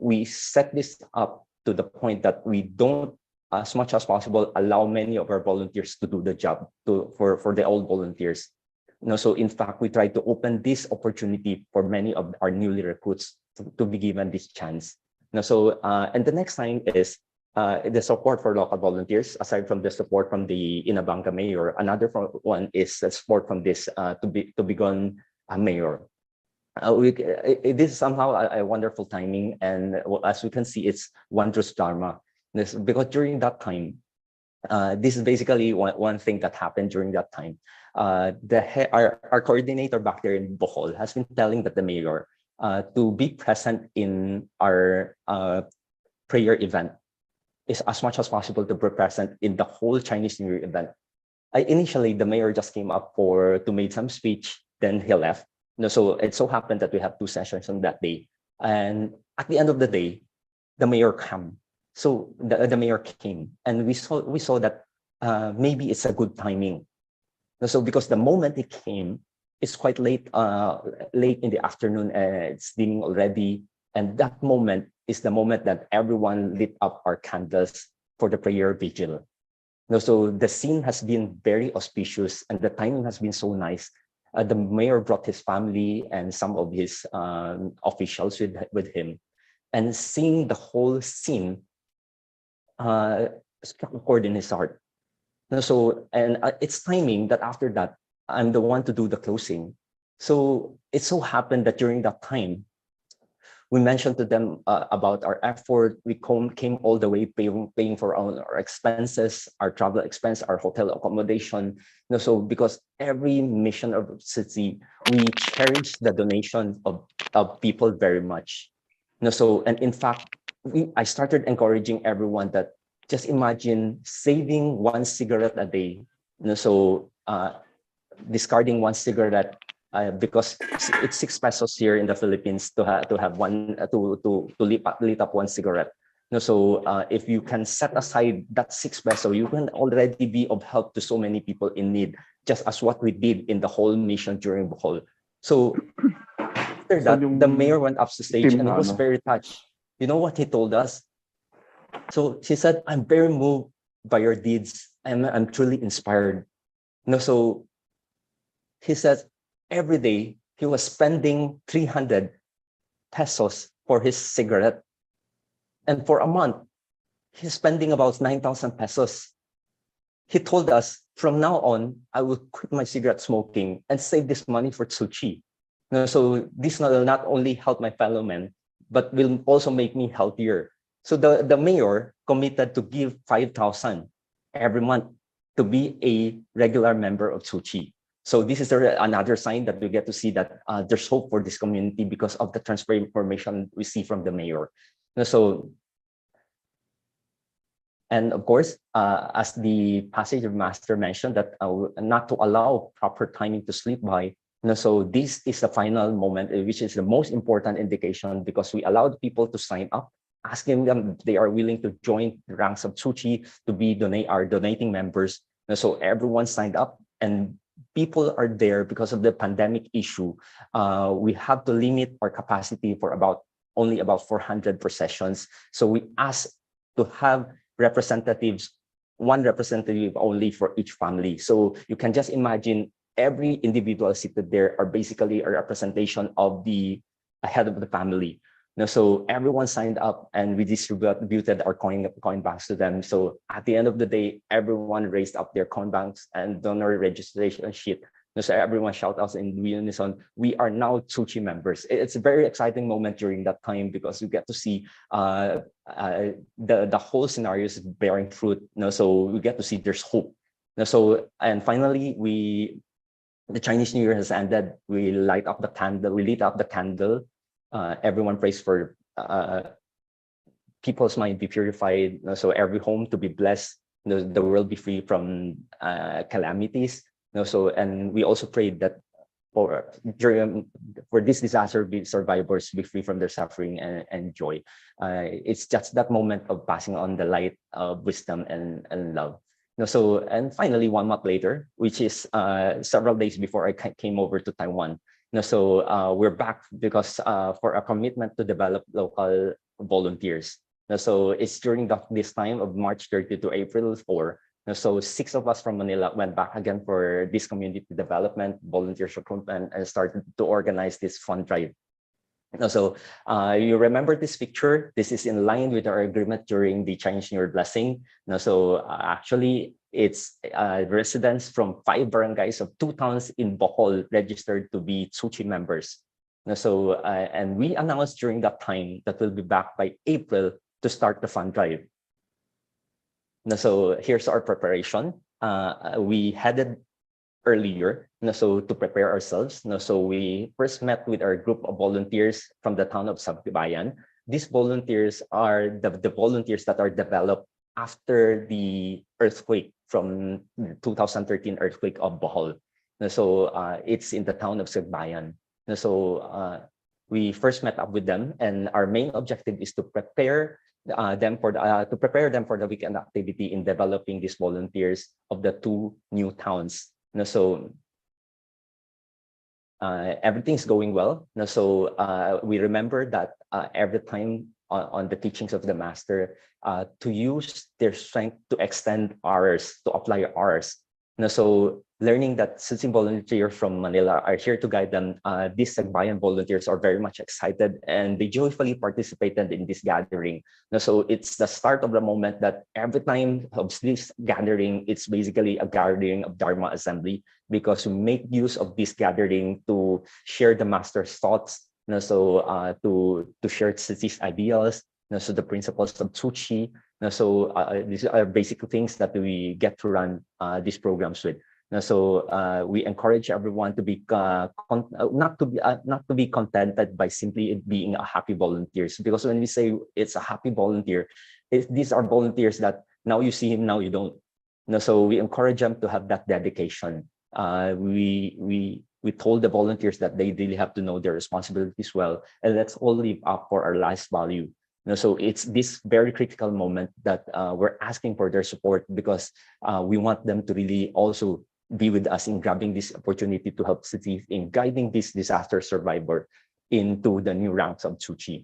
We set this up to the point that we don't, as much as possible, allow many of our volunteers to do the job for the old volunteers. So in fact, we try to open this opportunity for many of our newly recruits to be given this chance. And the next sign is the support for local volunteers. Aside from the support from the Inabanga mayor, another one is the support from this Tubigon mayor. This is somehow a wonderful timing, and as we can see, it's wondrous Dharma. Because during that time, This is basically one thing that happened during that time. Our coordinator back there in Bohol has been telling that the mayor to be present in our prayer event is as much as possible to be present in the whole Chinese New Year event. Initially, the mayor just came up to make some speech, then he left. So it so happened that we have 2 sessions on that day. And at the end of the day, the mayor came. So the mayor came, and we saw that maybe it's a good timing. So because the moment he came, it's quite late in the afternoon, it's dimming already. And that moment is the moment that everyone lit up our candles for the prayer vigil. So the scene has been very auspicious, and the timing has been so nice. The mayor brought his family and some of his officials with him, and seeing the whole scene struck a chord in his heart. So, and it's timing that after that, I'm the one to do the closing. So it so happened that during that time, we mentioned to them about our effort. We came all the way paying for our expenses, our travel expense, our hotel accommodation. So because every mission of city, we cherish the donation of people very much. So, and in fact, I started encouraging everyone that just imagine saving 1 cigarette a day. So discarding 1 cigarette because it's 6 pesos here in the Philippines to have one to lit up 1 cigarette. So if you can set aside that 6 peso, you can already be of help to so many people in need, just as what we did in the whole mission during Bohol. So after that, the mayor went up to stage and he was very touched. You know what he told us? So she said, "I'm very moved by your deeds. I'm truly inspired." So he says every day he was spending 300 pesos for his cigarette. And for a month, he's spending about 9,000 pesos. He told us, from now on, I will quit my cigarette smoking and save this money for Tzu Chi. So this will not only help my fellow men, but will also make me healthier. So the mayor committed to give 5,000 every month to be a regular member of Tzu Chi. So this is another sign that we get to see that there's hope for this community because of the transformation we see from the mayor. So, and of course, as the passage of Master mentioned, that not to allow proper timing to slip by. So this is the final moment, which is the most important indication, because we allowed people to sign up, asking them if they are willing to join the ranks of Tzu Chi to be our donating members. So everyone signed up, and people are there because of the pandemic issue. We have to limit our capacity for only about 400 per sessions. So we asked to have representatives, 1 representative only for each family. So you can just imagine every individual seated there are basically a representation of the head of the family. So everyone signed up, and we distributed our coin banks to them. So at the end of the day, everyone raised up their coin banks and donor registration sheet. So everyone shout out in unison, "We are now Tzu Chi members." It's a very exciting moment during that time because you get to see the whole scenario is bearing fruit. So we get to see there's hope. So, and finally, the Chinese New Year has ended. We lit up the candle. Everyone prays for people's mind be purified. So every home to be blessed. The world be free from calamities. So, and we also prayed that for this disaster, survivors be free from their suffering and joy. It's just that moment of passing on the light of wisdom and love. So, and finally, 1 month later, which is several days before I came over to Taiwan. So we're back because for a commitment to develop local volunteers. So it's during this time of March 30 to April 4. So 6 of us from Manila went back again for this community development, volunteer recruitment, and started to organize this fund drive. So you remember this picture? This is in line with our agreement during the Chinese New Year blessing. So actually, it's residents from 5 barangays of 2 towns in Bohol registered to be Tzu Chi members. So and we announced during that time that we'll be back by April to start the fund drive. So here's our preparation. We headed earlier, so to prepare ourselves. So we first met with our group of volunteers from the town of Sabbayan. These volunteers are the volunteers that are developed after the earthquake from 2013 earthquake of Bohol. So it's in the town of Sabbayan. So we first met up with them, and our main objective is to prepare them for the weekend activity in developing these volunteers of the two new towns. So everything's going well. So we remember that every time on the teachings of the master, to use their strength to extend ours, to apply ours. So learning that since volunteers from Manila are here to guide them, these Sagbayan volunteers are very much excited and they joyfully participated in this gathering. So it's the start of the moment that every time of this gathering, it's basically a gathering of Dharma assembly, because we make use of this gathering to share the master's thoughts, so to share Sisi's ideals, so the principles of Tzu Chi. So these are basic things that we get to run these programs with. So we encourage everyone to be not to be contented by simply being a happy volunteers, because when we say it's a happy volunteer, these are volunteers that now you see him, now you don't. So we encourage them to have that dedication. We told the volunteers that they really have to know their responsibilities well, and let's all live up for our life's value. So it's this very critical moment that we're asking for their support, because we want them to really also be with us in grabbing this opportunity to help cities in guiding this disaster survivor into the new ranks of Tzu Chi.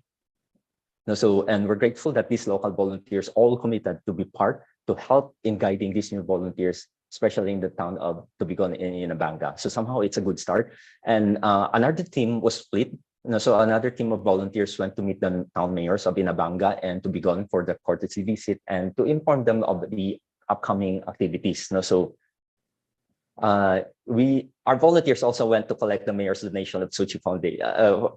So, and we're grateful that these local volunteers all committed to be part to help in guiding these new volunteers, especially in the town of Tubigon in Inabanga. So somehow it's a good start. And another team was split. So another team of volunteers went to meet the town mayors of Inabanga and Tubigon for the courtesy visit and to inform them of the upcoming activities. So our volunteers also went to collect the mayor's donation of Tzu Chi Foundation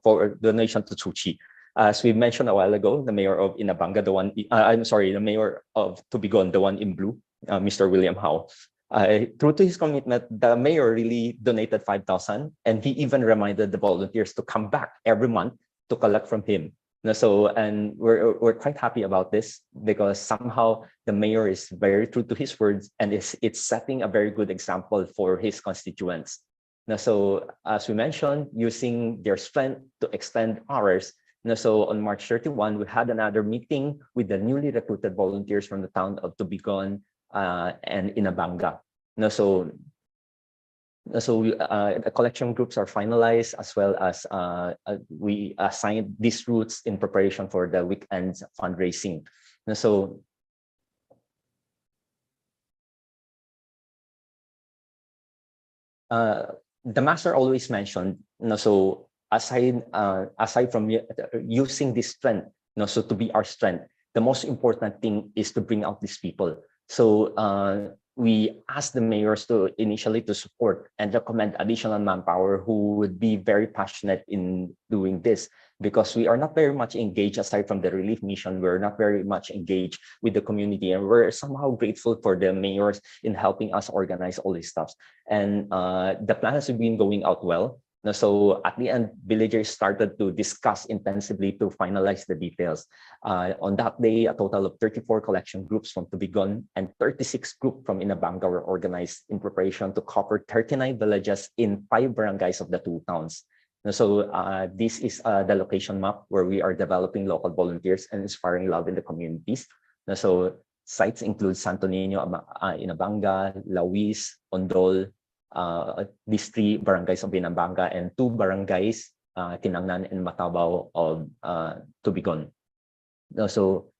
for donation to Tzu Chi. As we mentioned a while ago, the mayor of Inabanga, the mayor of Tubigon, the one in blue, Mr. William Howe. True to his commitment, the mayor really donated 5,000, and he even reminded the volunteers to come back every month to collect from him. So, and we're quite happy about this, because somehow the mayor is very true to his words, and it's setting a very good example for his constituents. So, as we mentioned, using their strength to extend ours. So on March 31, we had another meeting with the newly recruited volunteers from the town of Tubigon and Inabanga. So the collection groups are finalized, as well as we assigned these routes in preparation for the weekend fundraising. So the master always mentioned, so aside from using this strength, so to be our strength, the most important thing is to bring out these people. So we asked the mayors to initially to support and recommend additional manpower who would be very passionate in doing this, because we are not very much engaged aside from the relief mission. We're not very much engaged with the community, and we're somehow grateful for the mayors in helping us organize all these stuff. And the plan has been going out well. So at the end, villagers started to discuss intensively to finalize the details. On that day, a total of 34 collection groups from Tubigon and 36 groups from Inabanga were organized in preparation to cover 39 villages in 5 barangays of the 2 towns. So this is the location map where we are developing local volunteers and inspiring love in the communities. So sites include Santo Niño, Inabanga, Lawis, Ondol, these 3 barangays of Inabanga, and 2 barangays, Tinangnan and Matabao of Tubigon. So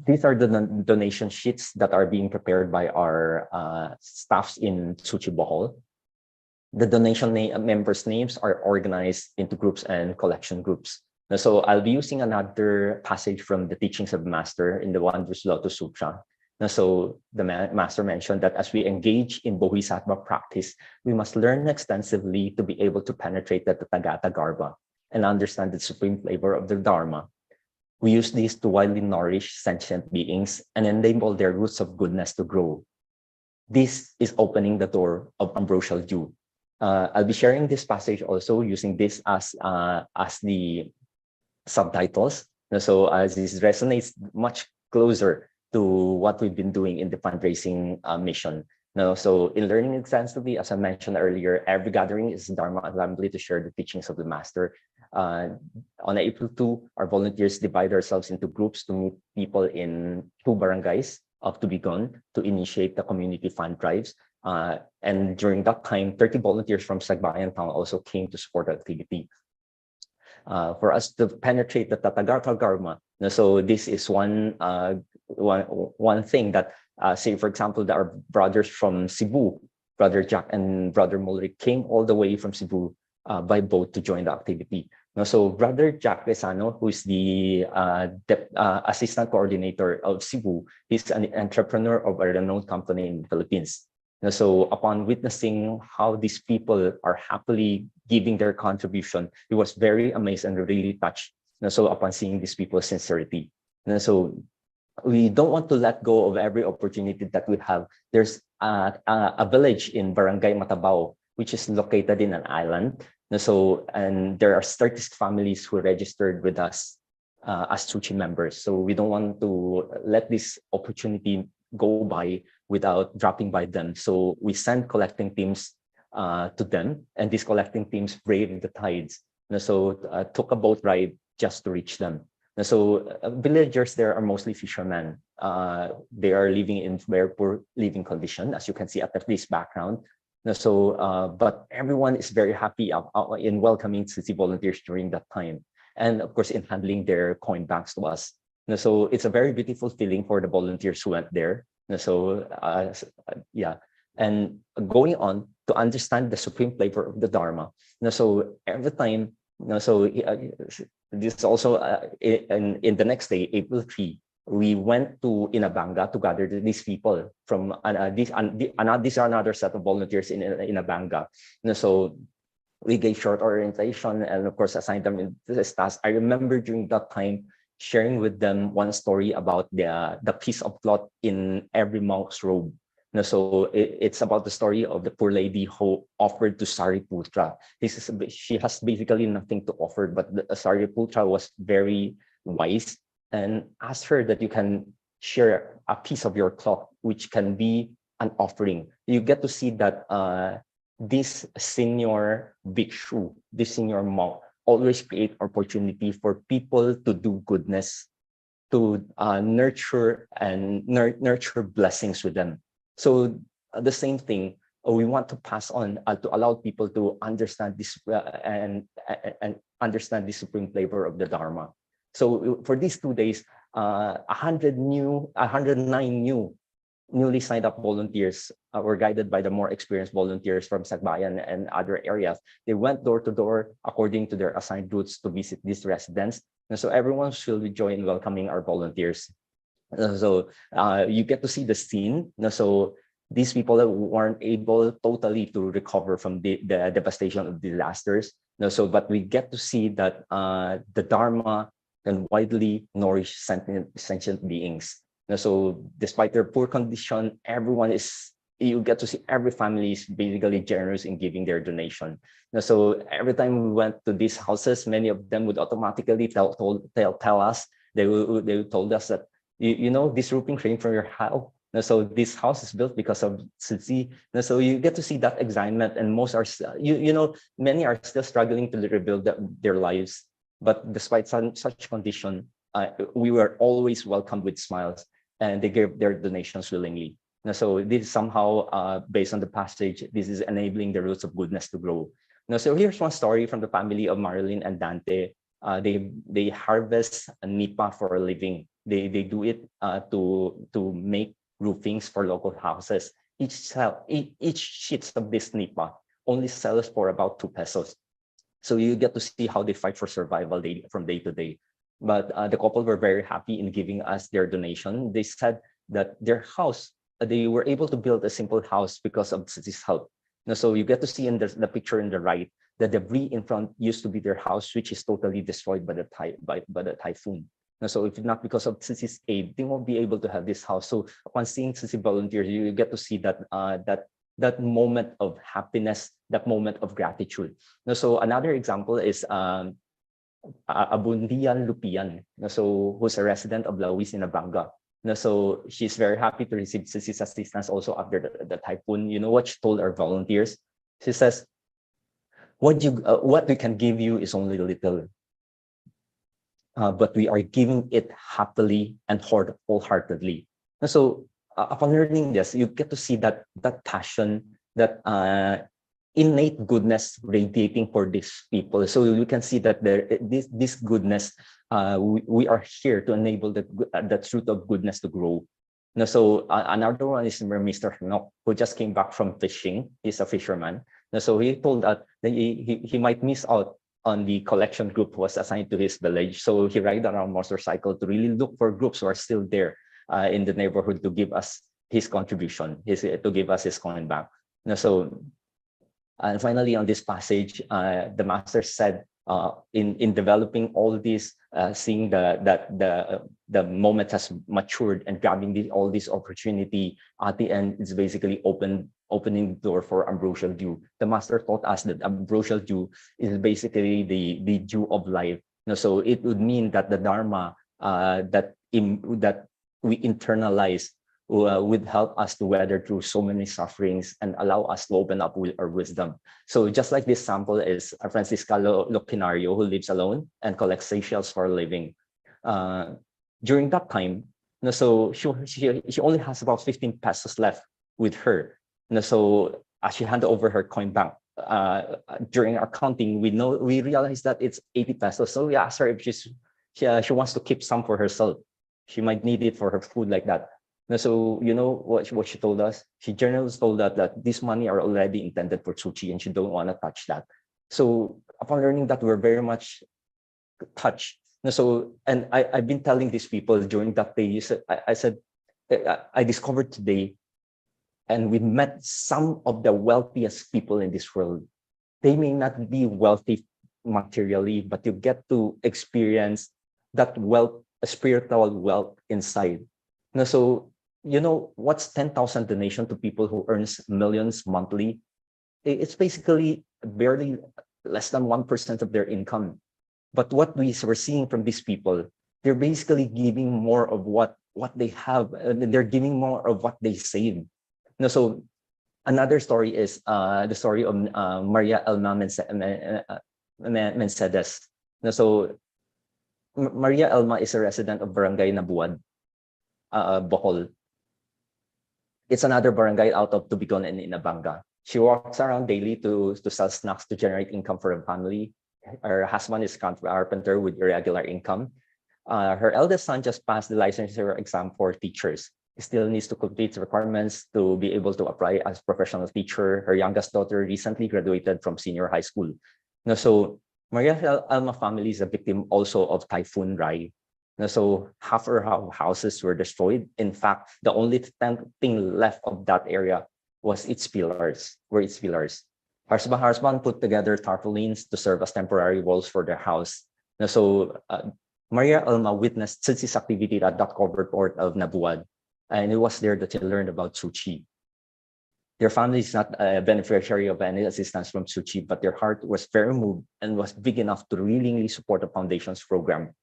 these are the donation sheets that are being prepared by our staffs in Tzu Chi Bohol. The donation members' names are organized into groups and collection groups. So I'll be using another passage from the teachings of the Master in the Wondrous Lotus Sutra. So the master mentioned that as we engage in bodhisattva practice, we must learn extensively to be able to penetrate the Tathagata Garbha and understand the supreme flavor of the Dharma. We use these to widely nourish sentient beings and enable their roots of goodness to grow. This is opening the door of ambrosial dew. I'll be sharing this passage also using this as the subtitles. So as this resonates much closer to what we've been doing in the fundraising mission. So in learning extensively, as I mentioned earlier, every gathering is a Dharma assembly to share the teachings of the Master. On April 2, our volunteers divide ourselves into groups to meet people in 2 barangays of Tubigon to initiate the community fund drives. And during that time, 30 volunteers from Sagbayan town also came to support the activity. For us to penetrate the Tatagarka Dharma. So this is one thing that, say for example, that our brothers from Cebu, Brother Jack and Brother Mulric, came all the way from Cebu by boat to join the activity. So Brother Jack Resano, who is the assistant coordinator of Cebu, he's an entrepreneur of a renowned company in the Philippines. So upon witnessing how these people are happily giving their contribution, he was very amazed and really touched. So upon seeing these people's sincerity. So we don't want to let go of every opportunity that we have. There's a village in Barangay Matabao, which is located in an island. So, and there are 30 families who registered with us as Su Ching members. So we don't want to let this opportunity go by without dropping by them. So we send collecting teams to them, and these collecting teams braved the tides. So took a boat ride just to reach them. So villagers there are mostly fishermen. They are living in very poor living condition, as you can see at this background. So, but everyone is very happy in welcoming city volunteers during that time, and of course in handling their coin banks to us. So it's a very beautiful feeling for the volunteers who went there. So yeah, and going on to understand the supreme flavor of the Dharma. So every time, so this also in the next day, April 3, we went to Inabanga to gather these people from these are another set of volunteers in Inabanga. So we gave short orientation and of course assigned them in this task. I remember during that time sharing with them one story about the piece of cloth in every monk's robe. So it's about the story of the poor lady who offered to Sariputra. She has basically nothing to offer, but Sariputra was very wise and asked her that you can share a piece of your cloth, which can be an offering. You get to see that this senior bhikshu, this senior monk, always create opportunity for people to do goodness, to nurture blessings with them. So the same thing, we want to pass on to allow people to understand this and understand the supreme flavor of the Dharma. So for these 2 days, 109 newly signed up volunteers were guided by the more experienced volunteers from Sagbayan and other areas. They went door to door according to their assigned routes to visit these residents. And so everyone should join in welcoming our volunteers. So you get to see the scene. So these people weren't able totally to recover from the devastation of disasters. So, but we get to see that the Dharma can widely nourish sentient beings. So despite their poor condition, you get to see every family is basically generous in giving their donation. So every time we went to these houses, many of them would automatically tell us, they told us that, you know, this roofing came from your house. So this house is built because of Sisi. So you get to see that excitement, and most are, many are still struggling to rebuild their lives. But despite such condition, we were always welcomed with smiles, and they gave their donations willingly. So this is somehow, based on the passage, this is enabling the roots of goodness to grow. So here's one story from the family of Marilyn and Dante. They harvest nipa for a living. They do it to make roofings for local houses. Each sheets of this nipa only sells for about 2 pesos. So you get to see how they fight for survival from day to day. But the couple were very happy in giving us their donation. They said that their house, they were able to build a simple house because of this help. So you get to see in the picture in the right, the debris in front used to be their house, which is totally destroyed by the typhoon. So if not because of Sisi's aid, they won't be able to have this house. So upon seeing Sisi volunteers, you get to see that that moment of happiness, that moment of gratitude. So another example is Abundian Lupian, so who's a resident of Lawis in Abanga. So she's very happy to receive Sisi's assistance also after the typhoon. You know what she told our volunteers? She says, what we can give you is only little, but we are giving it happily and wholeheartedly. So upon learning this, you get to see that passion, that innate goodness radiating for these people. So you can see that this goodness, we are here to enable the truth of goodness to grow. So another one is Mr. Hanok, who just came back from fishing. He's a fisherman. So he told that he might miss out on the collection group who was assigned to his village. So he ride around motorcycle to really look for groups who are still there in the neighborhood to give us his contribution, to give us his coin back. So, and finally on this passage, the master said, in developing all this, seeing that the moment has matured and grabbing all this opportunity, at the end it's basically opening the door for ambrosial dew. The master taught us that ambrosial dew is basically the dew of life. So it would mean that the Dharma that we internalize would help us to weather through so many sufferings and allow us to open up with our wisdom. So just like this sample is a Francisca Locinario who lives alone and collects seashells for a living. During that time, so she only has about 15 pesos left with her. So as she handed over her coin bank, during our counting, we realized that it's 80 pesos. So we asked her if she wants to keep some for herself. She might need it for her food like that. So you know what she told us? She generally told us that this money are already intended for Su Chi and she don't want to touch that. So upon learning that, we're very much touched. So, and I've been telling these people during that day, I said, I discovered today, and we met some of the wealthiest people in this world. They may not be wealthy materially, but you get to experience that wealth, a spiritual wealth inside. So, you know, what's 10,000 donation to people who earns millions monthly? It's basically barely less than 1% of their income. But what we were seeing from these people, they're basically giving more of what they have. They're giving more of what they save. So another story is the story of Maria Elma Mencedes. So Maria Elma is a resident of Barangay Nabuad, Bohol. It's another barangay out of Tubigon and Inabanga. She walks around daily to sell snacks to generate income for her family. Her husband is a carpenter with irregular income. Her eldest son just passed the licensure exam for teachers. He still needs to complete the requirements to be able to apply as professional teacher. Her youngest daughter recently graduated from senior high school. So Maria Alma family is a victim also of Typhoon Rai. So half her houses were destroyed. In fact, the only thing left of that area was its pillars. Her husband put together tarpaulins to serve as temporary walls for their house. So Maria Alma witnessed Sisi's activity at that covered port of Nabuad, and it was there that she learned about Su Chi. Their family is not a beneficiary of any assistance from Su Chi, but their heart was very moved and was big enough to willingly support the foundation's program.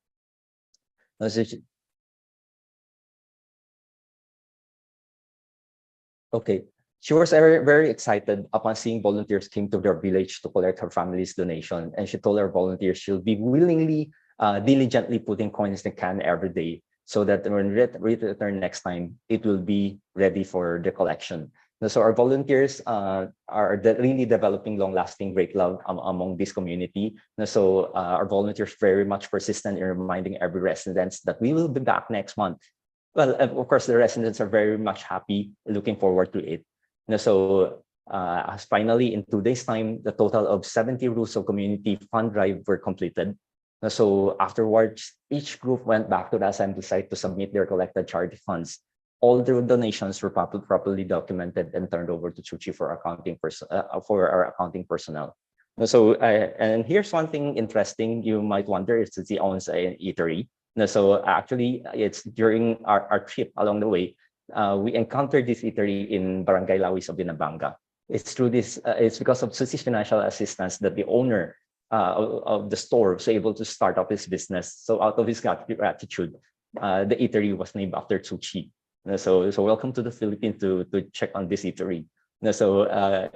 Okay, she was very, very excited upon seeing volunteers came to their village to collect her family's donation, and she told her volunteers she'll be willingly, diligently putting coins in the can every day, so that when we return next time, it will be ready for the collection. So our volunteers are really developing long-lasting great love among this community. So our volunteers very much persistent in reminding every resident that we will be back next month. Well, of course, the residents are very much happy, looking forward to it. So finally, in 2 days' time, the total of 70 rules of community fund drive were completed. So afterwards, each group went back to the assembly site to submit their collected charity funds. All the donations were properly documented and turned over to Su Chi for our accounting personnel. So, and here's one thing interesting. You might wonder if Su Chi owns an eatery. So actually, it's during our trip along the way, we encountered this eatery in Barangay Lawis of Binabanga. It's through this, it's because of Susie's financial assistance that the owner of the store was able to start up his business. So out of his gratitude, the eatery was named after Su Ching. So welcome to the Philippines to check on this eatery. So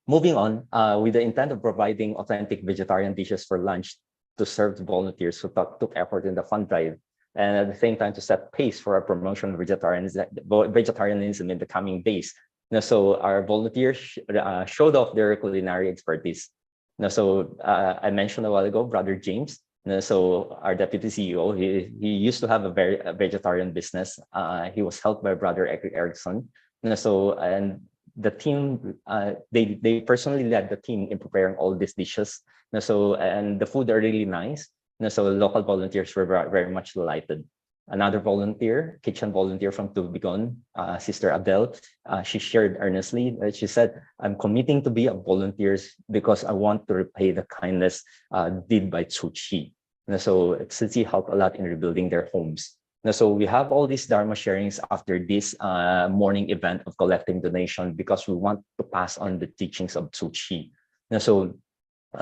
moving on, with the intent of providing authentic vegetarian dishes for lunch to serve the volunteers who took effort in the fund drive, and at the same time to set pace for our promotion of vegetarianism in the coming days. So our volunteers showed off their culinary expertise. So I mentioned a while ago, Brother James. So our deputy CEO, he used to have a vegetarian business. He was helped by Brother Erickson. So and the team, they personally led the team in preparing all these dishes. So and the food are really nice. So local volunteers were very much delighted. Another volunteer, kitchen volunteer from Tubigon, Sister Adele, she shared earnestly. She said, "I'm committing to be a volunteer because I want to repay the kindness did by Su Ching." So Sisi helped a lot in rebuilding their homes. So we have all these Dharma sharings after this morning event of collecting donation because we want to pass on the teachings of Su Ching. So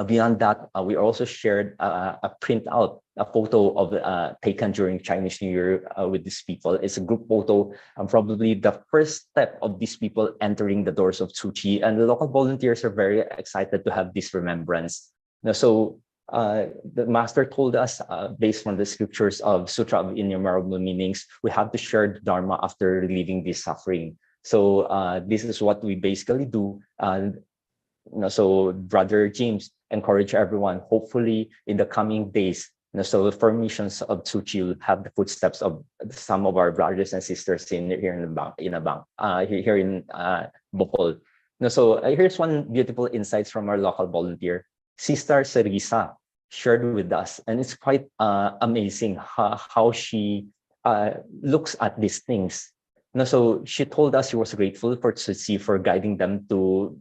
beyond that, we also shared a printout, a photo of taken during Chinese New Year with these people. It's a group photo, probably the first step of these people entering the doors of Su Ching, and the local volunteers are very excited to have this remembrance. So the master told us, based on the scriptures of Sutra of Innumerable Meanings, we have to share the Dharma after relieving this suffering. So this is what we basically do. So Brother James encourage everyone, hopefully in the coming days, so the formations of Su Ching will have the footsteps of some of our brothers and sisters here in Bohol. So here's one beautiful insights from our local volunteer. Sister Cerisa shared with us, and it's quite amazing how she looks at these things. So she told us she was grateful for Su Ching for guiding them to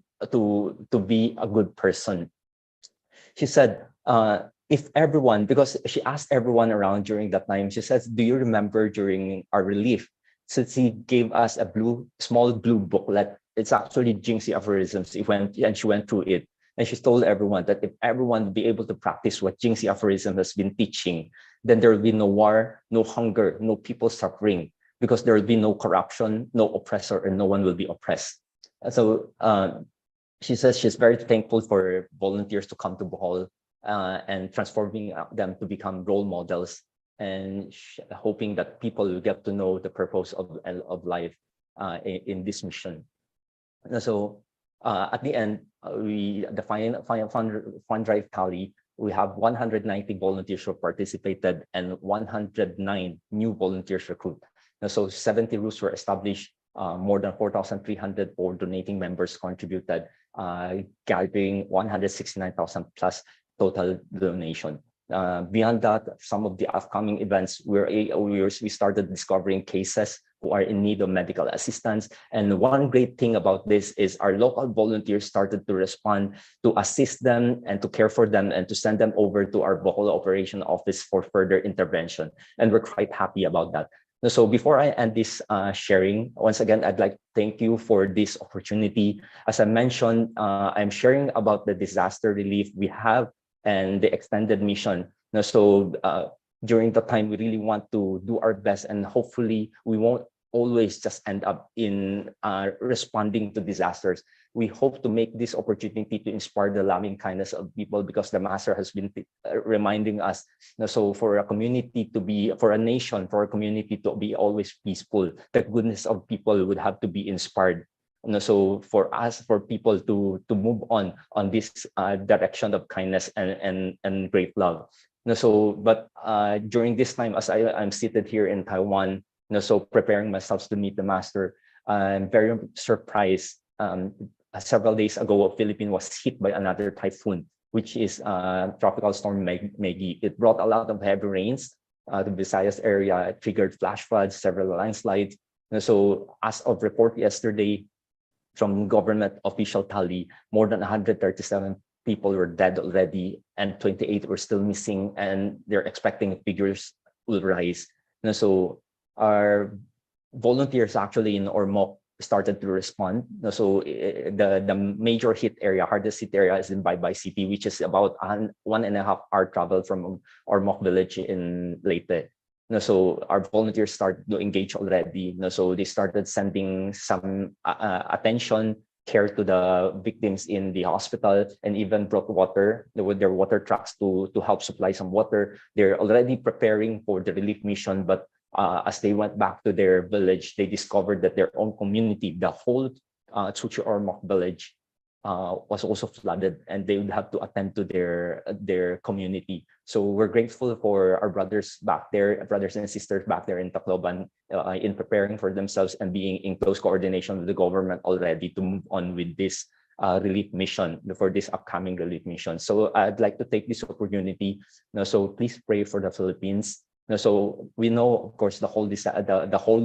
be a good person. She said, if everyone, because she asked everyone around during that time, she says, "Do you remember during our relief?" So she gave us a small blue booklet. It's actually Jingxi aphorisms. She went through it. And she told everyone that if everyone would be able to practice what Jingxi aphorism has been teaching, then there will be no war, no hunger, no people suffering, because there will be no corruption, no oppressor, and no one will be oppressed. So she says she's very thankful for volunteers to come to Bohol and transforming them to become role models, and hoping that people will get to know the purpose of life in this mission. So at the end, the fund drive tally, we have 190 volunteers who participated and 109 new volunteers recruited. So 70 routes were established. More than 4,300 for donating members contributed, gathering 169,000 plus total donation. Beyond that, some of the upcoming events, we started discovering cases who are in need of medical assistance. And one great thing about this is our local volunteers started to respond to assist them and to care for them and to send them over to our Bohol Operation Office for further intervention. And we're quite happy about that. So before I end this sharing, once again, I'd like to thank you for this opportunity. As I mentioned, I'm sharing about the disaster relief we have and the extended mission. So during the time, we really want to do our best, and hopefully we won't always just end up in responding to disasters. We hope to make this opportunity to inspire the loving kindness of people, because the Master has been reminding us, so for a community to be, for a nation, for a community to be always peaceful, the goodness of people would have to be inspired. So for us, for people to move on this direction of kindness and great love. But during this time, as I'm seated here in Taiwan, so preparing myself to meet the Master, I'm very surprised. Several days ago, the Philippines was hit by another typhoon, which is Tropical Storm Maggie. It brought a lot of heavy rains to the Visayas area. It triggered flash floods, several landslides. So as of report yesterday from government official tally, more than 137 people were dead already, and 28 were still missing, and they're expecting figures will rise. So our volunteers actually in Ormoc started to respond. The major hit area, hardest hit area, is in Baybay City, which is about 1.5 hour travel from Ormoc village in Leyte. So our volunteers started to engage already. So they started sending some attention, care to the victims in the hospital, and even brought water with their water trucks to help supply some water. They're already preparing for the relief mission, but as they went back to their village, they discovered that their own community, the whole Tsuchi Ormoc village, was also flooded, and they would have to attend to their community. So we're grateful for our brothers back there, brothers and sisters back there in Tacloban, in preparing for themselves and being in close coordination with the government already to move on with this relief mission, for this upcoming relief mission. So I'd like to take this opportunity. So please pray for the Philippines. So we know, of course, the whole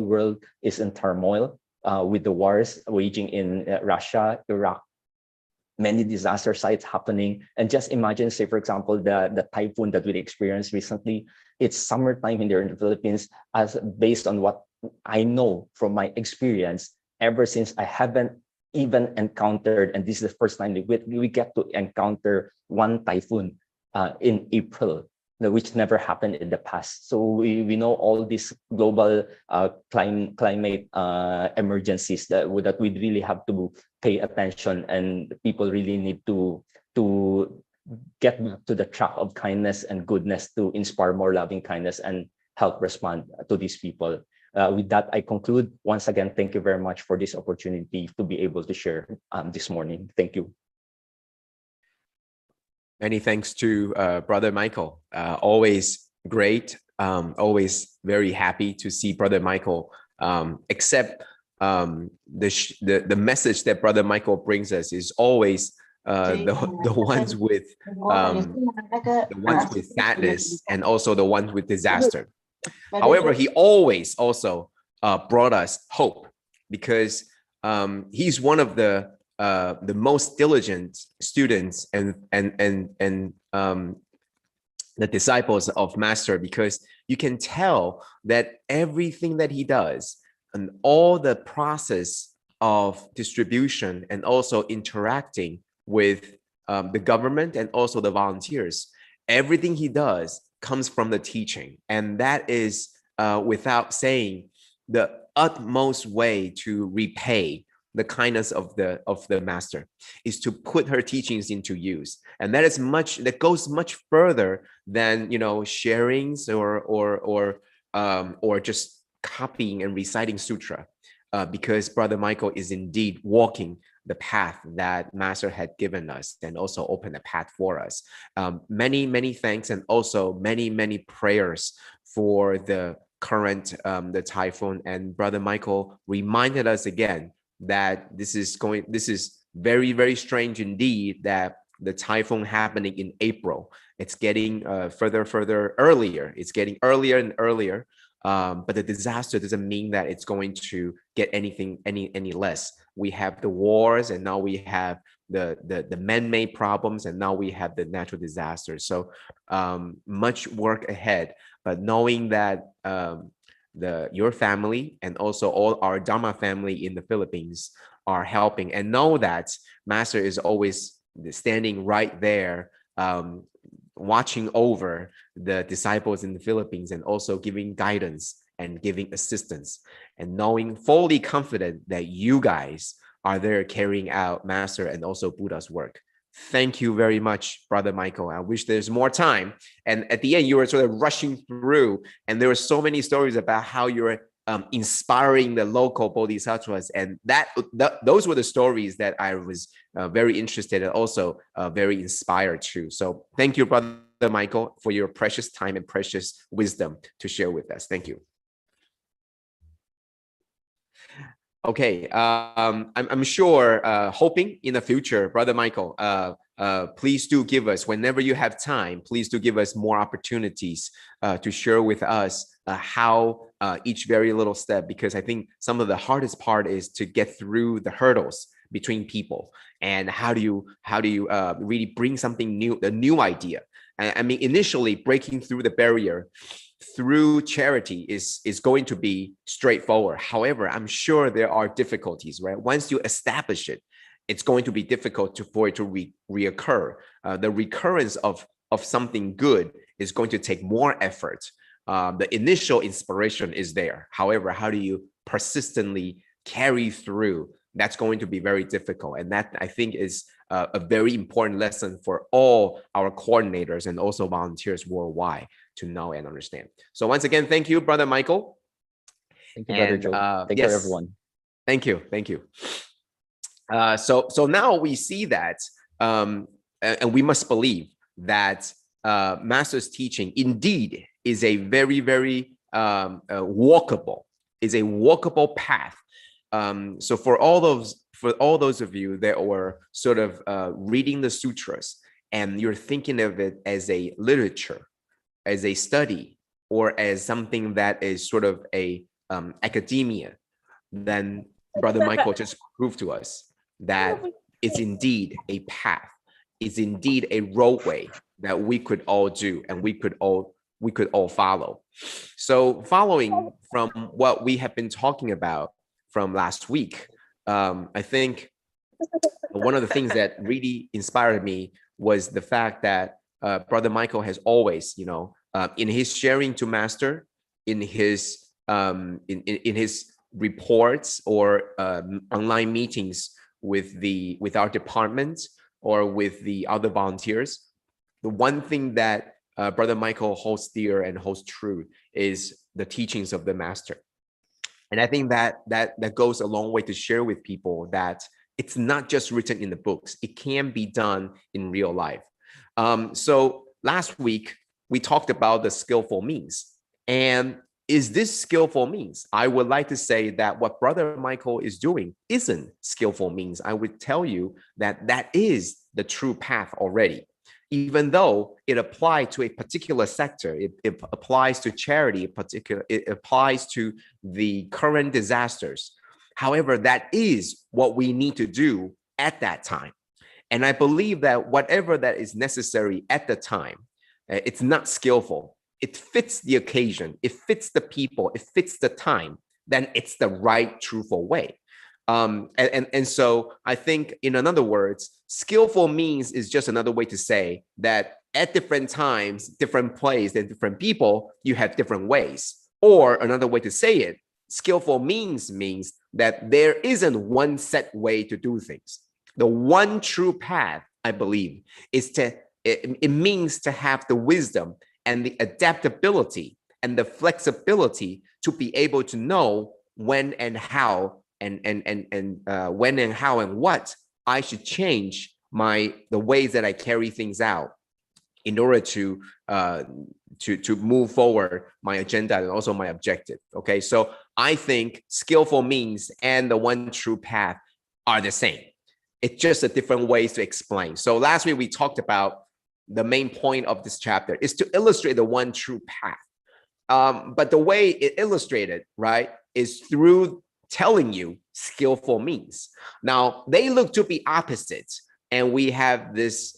world is in turmoil with the wars waging in Russia, Iraq, many disaster sites happening. And just imagine, say, for example, the typhoon that we experienced recently. It's summertime in there in the Philippines, as based on what I know from my experience, ever since I haven't even encountered, and this is the first time that we get to encounter one typhoon in April, which never happened in the past. So we know all these global climate emergencies that we really have to pay attention, and people really need to get back to the track of kindness and goodness, to inspire more loving kindness and help respond to these people. With that, I conclude. Once again, thank you very much for this opportunity to be able to share this morning. Thank you. Many thanks to Brother Michael. Always great. Always very happy to see Brother Michael accept the message that Brother Michael brings us is always the ones with sadness, and also the ones with disaster. However, he always also brought us hope, because he's one of the most diligent students and the disciples of Master, because you can tell that everything that he does and all the process of distribution and also interacting with the government and also the volunteers, everything he does comes from the teaching. And that is, without saying, the utmost way to repay the kindness of the Master, is to put her teachings into use. And that goes much further than, sharings or just copying and reciting sutra, because Brother Michael is indeed walking the path that Master had given us and also opened a path for us. Many thanks, and also many prayers for the current the typhoon. And Brother Michael reminded us again that this is very strange indeed, that the typhoon happening in April, it's getting further earlier. It's getting earlier and earlier. But the disaster doesn't mean that it's going to get any less. We have the wars, and now we have the man-made problems, and now we have the natural disasters. So much work ahead. But knowing that your family and also all our Dharma family in the Philippines are helping, and know that Master is always standing right there, watching over the disciples in the Philippines, and also giving guidance and giving assistance, and knowing fully confident that you guys are there carrying out Master and also Buddha's work. Thank you very much, Brother Michael. I wish there's more time. And at the end, you were sort of rushing through, and there were so many stories about how you're inspiring the local bodhisattvas, and those were the stories that I was very interested and also very inspired to. So thank you, Brother Michael, for your precious time and precious wisdom to share with us. Thank you. Okay, I'm sure, hoping in the future, Brother Michael, please do give us, whenever you have time, please do give us more opportunities to share with us how each very little step, because I think some of the hardest part is to get through the hurdles between people, and how do you really bring something new, a new idea. I mean, initially breaking through the barrier through charity is going to be straightforward. However, I'm sure there are difficulties, right? Once you establish it, it's going to be difficult for it to reoccur. The recurrence of something good is going to take more effort. The initial inspiration is there. However, how do you persistently carry through? That's going to be very difficult. And that, I think, is a very important lesson for all our coordinators and also volunteers worldwide to know and understand. So once again, thank you, Brother Michael. Thank you, Brother Joe. Thank you, everyone. Thank you. Thank you. So now we see that, and we must believe that Master's teaching indeed is a very, very walkable path. So for all those of you that were sort of reading the sutras and you're thinking of it as a literature, as a study, or as something that is sort of a academia, then Brother Michael just proved to us that it's indeed a path, it's indeed a roadway that we could all do and we could all follow. So following from what we have been talking about from last week, I think one of the things that really inspired me was the fact that Brother Michael has always, in his sharing to Master, in his reports or online meetings with our department or with the other volunteers, the one thing that Brother Michael holds dear and holds true is the teachings of the Master. And I think that goes a long way to share with people that it's not just written in the books. It can be done in real life. So last week, we talked about the skillful means. And is this skillful means? I would like to say that what Brother Michael is doing isn't skillful means. I would tell you that is the true path already. Even though it applies to a particular sector, it applies to charity, it applies to the current disasters. However, that is what we need to do at that time. And I believe that whatever that is necessary at the time, it's not skillful. It fits the occasion, it fits the people, it fits the time, then it's the right, truthful way. And so I think, in other words, skillful means is just another way to say that at different times, different places, and different people, you have different ways. Or another way to say it, skillful means that there isn't one set way to do things. The one true path, I believe, is it means to have the wisdom and the adaptability and the flexibility to be able to know when and how and when and how and what I should change the ways that I carry things out in order to move forward my agenda and also my objective. Okay, so I think skillful means and the one true path are the same. It's just a different ways to explain. So last week we talked about the main point of this chapter is to illustrate the one true path. But the way it illustrated, right, is through telling you skillful means. Now they look to be opposites, and we have this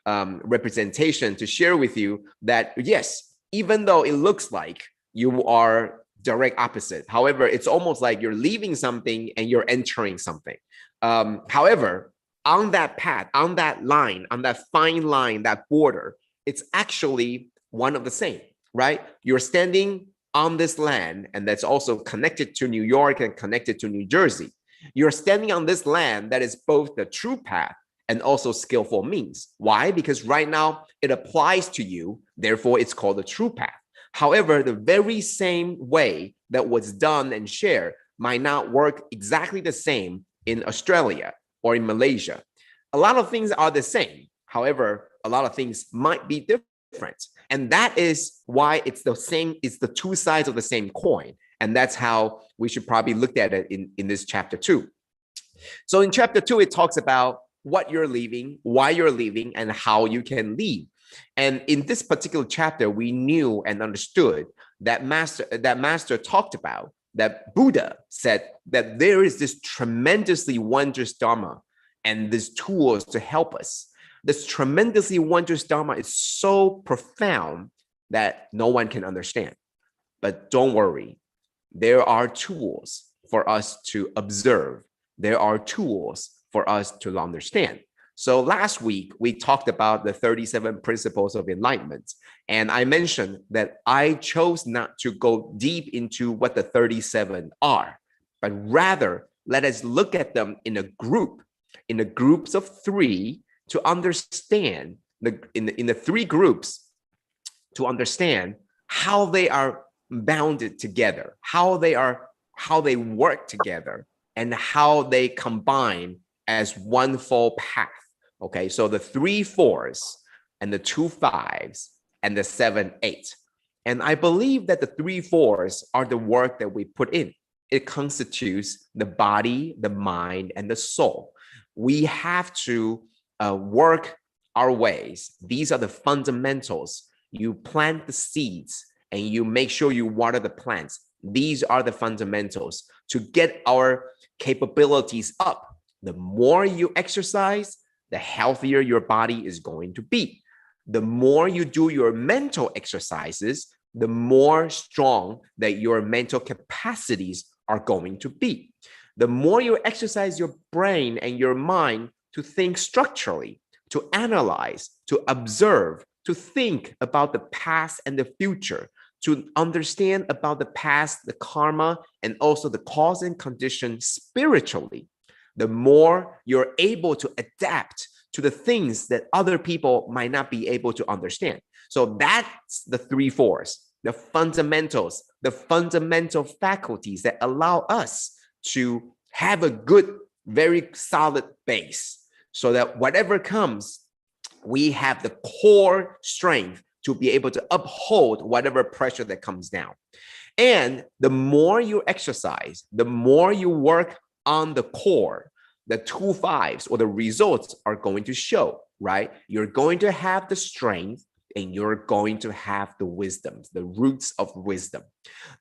representation to share with you that yes, even though it looks like you are direct opposite, however, it's almost like you're leaving something and you're entering something. However, on that path, on that line, on that fine line, that border, it's actually one of the same, right? You're standing on this land, and that's also connected to New York and connected to New Jersey. You're standing on this land that is both the true path and also skillful means. Why? Because right now it applies to you, therefore it's called the true path. However, the very same way that was done and shared might not work exactly the same in Australia or in Malaysia. A lot of things are the same. However, a lot of things might be different. And that is why it's the same, it's the two sides of the same coin. And that's how we should probably look at it in this chapter 2. So in chapter 2, it talks about what you're leaving, why you're leaving, and how you can leave. And in this particular chapter, we knew and understood that Master talked about that Buddha said that there is this tremendously wondrous Dharma and these tools to help us. This tremendously wondrous Dharma is so profound that no one can understand. But don't worry, there are tools for us to observe. There are tools for us to understand. So last week, we talked about the 37 principles of enlightenment. And I mentioned that I chose not to go deep into what the 37 are, but rather let us look at them in a group, in the groups of three, to understand in the three groups, to understand how they are bounded together, how they work together, and how they combine as one full path. Okay, so the 3 4s and the 2 5s and the 7 8. And I believe that the 3 4s are the work that we put in. It constitutes the body, the mind, and the soul. We have to work our ways. These are the fundamentals. You plant the seeds and you make sure you water the plants. These are the fundamentals to get our capabilities up. The more you exercise, the healthier your body is going to be. The more you do your mental exercises, the more strong that your mental capacities are going to be. The more you exercise your brain and your mind to think structurally, to analyze, to observe, to think about the past and the future, to understand about the past, the karma, and also the cause and condition spiritually, the more you're able to adapt to the things that other people might not be able to understand. So that's the 3 4s, the fundamentals, the fundamental faculties that allow us to have a good, very solid base, so that whatever comes, we have the core strength to be able to uphold whatever pressure that comes down. And the more you exercise, the more you work on the core, the 2 5s or the results are going to show, right? You're going to have the strength and you're going to have the wisdom, the roots of wisdom.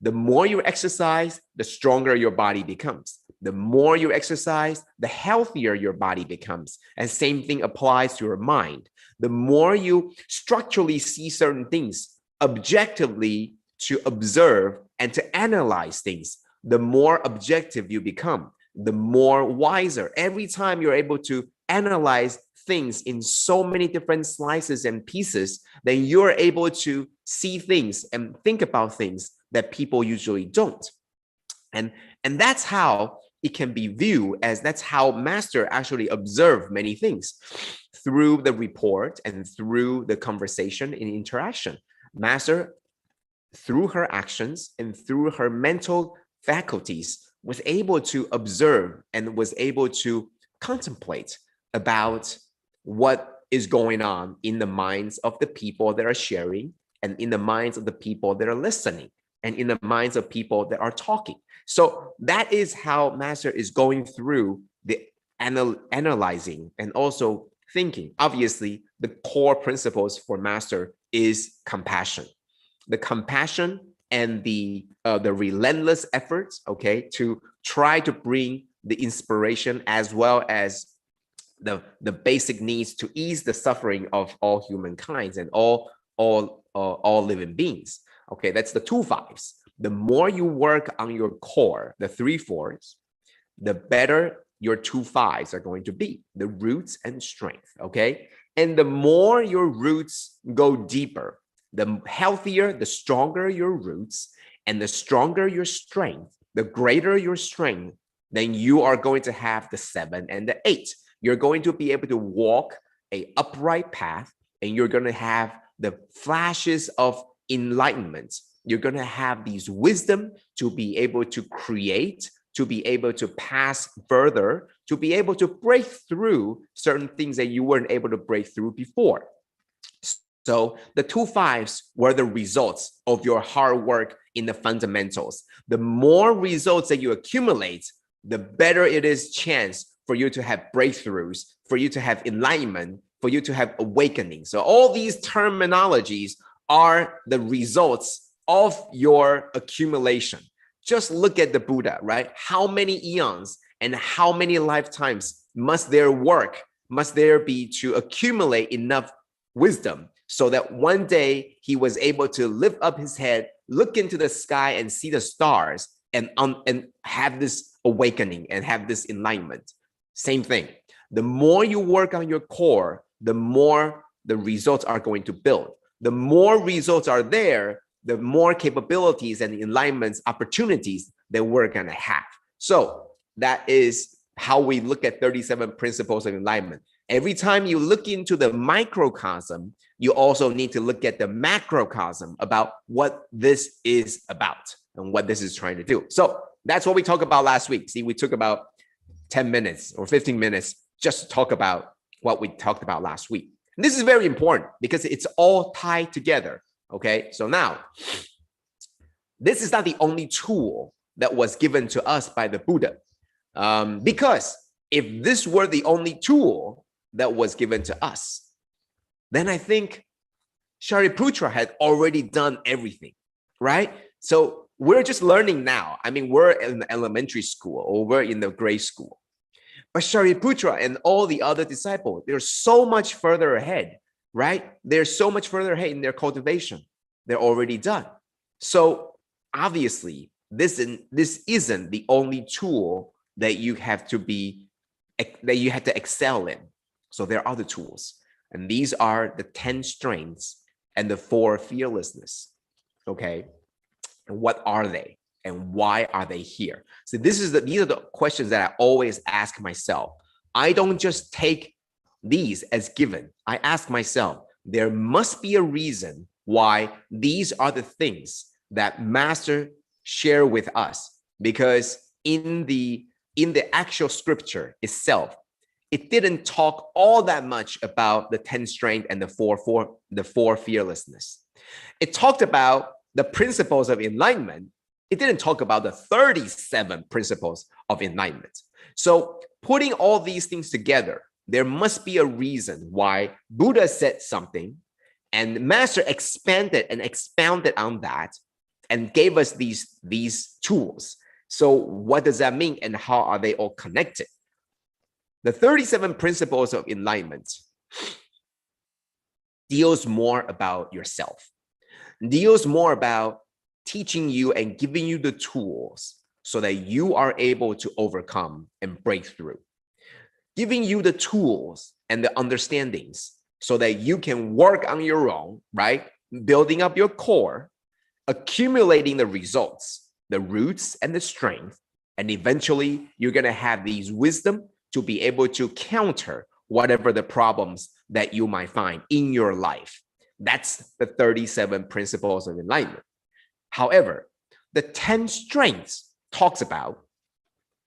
The more you exercise, the stronger your body becomes. The more you exercise, the healthier your body becomes. And same thing applies to your mind. The more you structurally see certain things objectively to observe and to analyze things, the more objective you become, the more wiser. Every time you're able to analyze things in so many different slices and pieces, then you're able to see things and think about things that people usually don't. And that's how it can be viewed as, that's how Master actually observed many things through the report and through the conversation and interaction. Master, through her actions and through her mental faculties, was able to observe and was able to contemplate about what is going on in the minds of the people that are sharing, and in the minds of the people that are listening, and in the minds of people that are talking. So that is how Master is going through the analyzing and also thinking. Obviously, the core principles for Master is compassion. The compassion and the relentless efforts, okay, to try to bring the inspiration as well as the basic needs to ease the suffering of all humankind and all living beings. Okay, that's the 2 5s. The more you work on your core, the 3 4s, the better your 2 5s are going to be, the roots and strength. Okay, and the more your roots go deeper, the healthier, the stronger your roots, and the stronger your strength, the greater your strength, then you are going to have the 7 and the 8. You're going to be able to walk an upright path, and you're going to have the flashes of enlightenment. You're going to have these wisdom to be able to create, to be able to pass further, to be able to break through certain things that you weren't able to break through before. So the 2 5s were the results of your hard work in the fundamentals. The more results that you accumulate, the better it is chance for you to have breakthroughs, for you to have enlightenment, for you to have awakening. So all these terminologies are the results of your accumulation. just look at the Buddha, right? How many eons and how many lifetimes must there be to accumulate enough wisdom so that one day he was able to lift up his head, look into the sky and see the stars and have this awakening and have this enlightenment. Same thing. The more you work on your core, the more the results are going to build. The more results are there, the more capabilities and enlightenment opportunities that we're going to have. So that is how we look at 37 principles of enlightenment. Every time you look into the microcosm, you also need to look at the macrocosm about what this is about and what this is trying to do. So that's what we talked about last week. See, we took about 10 minutes or 15 minutes just to talk about what we talked about last week. And this is very important because it's all tied together. Okay, so now, this is not the only tool that was given to us by the Buddha. Because if this were the only tool that was given to us, then I think Shariputra had already done everything, right? So we're just learning now. I mean, we're in elementary school or we're in the grade school. But Shariputra and all the other disciples, they're so much further ahead, right? They're so much further ahead in their cultivation. They're already done. So obviously, this isn't the only tool that you have to excel in. So there are other tools. And these are the 10 strengths and the 4 fearlessness. Okay. And what are they? And why are they here? So these are the questions that I always ask myself. I don't just take these as given. I ask myself, there must be a reason why these are the things that Master share with us. Because in the actual scripture itself, it didn't talk all that much about the 10 strength and the 4 fearlessness. It talked about the principles of enlightenment. It didn't talk about the 37 principles of enlightenment. So putting all these things together, there must be a reason why Buddha said something and Master expanded and expounded on that and gave us these tools. So what does that mean and how are they all connected? The 37 principles of enlightenment deals more about yourself, deals more about teaching you and giving you the tools so that you are able to overcome and break through, giving you the tools and the understandings so that you can work on your own, right? Building up your core, accumulating the results, the roots and the strength, and eventually you're going to have these wisdom to be able to counter whatever the problems that you might find in your life. That's the 37 principles of enlightenment. However, the 10 strengths talks about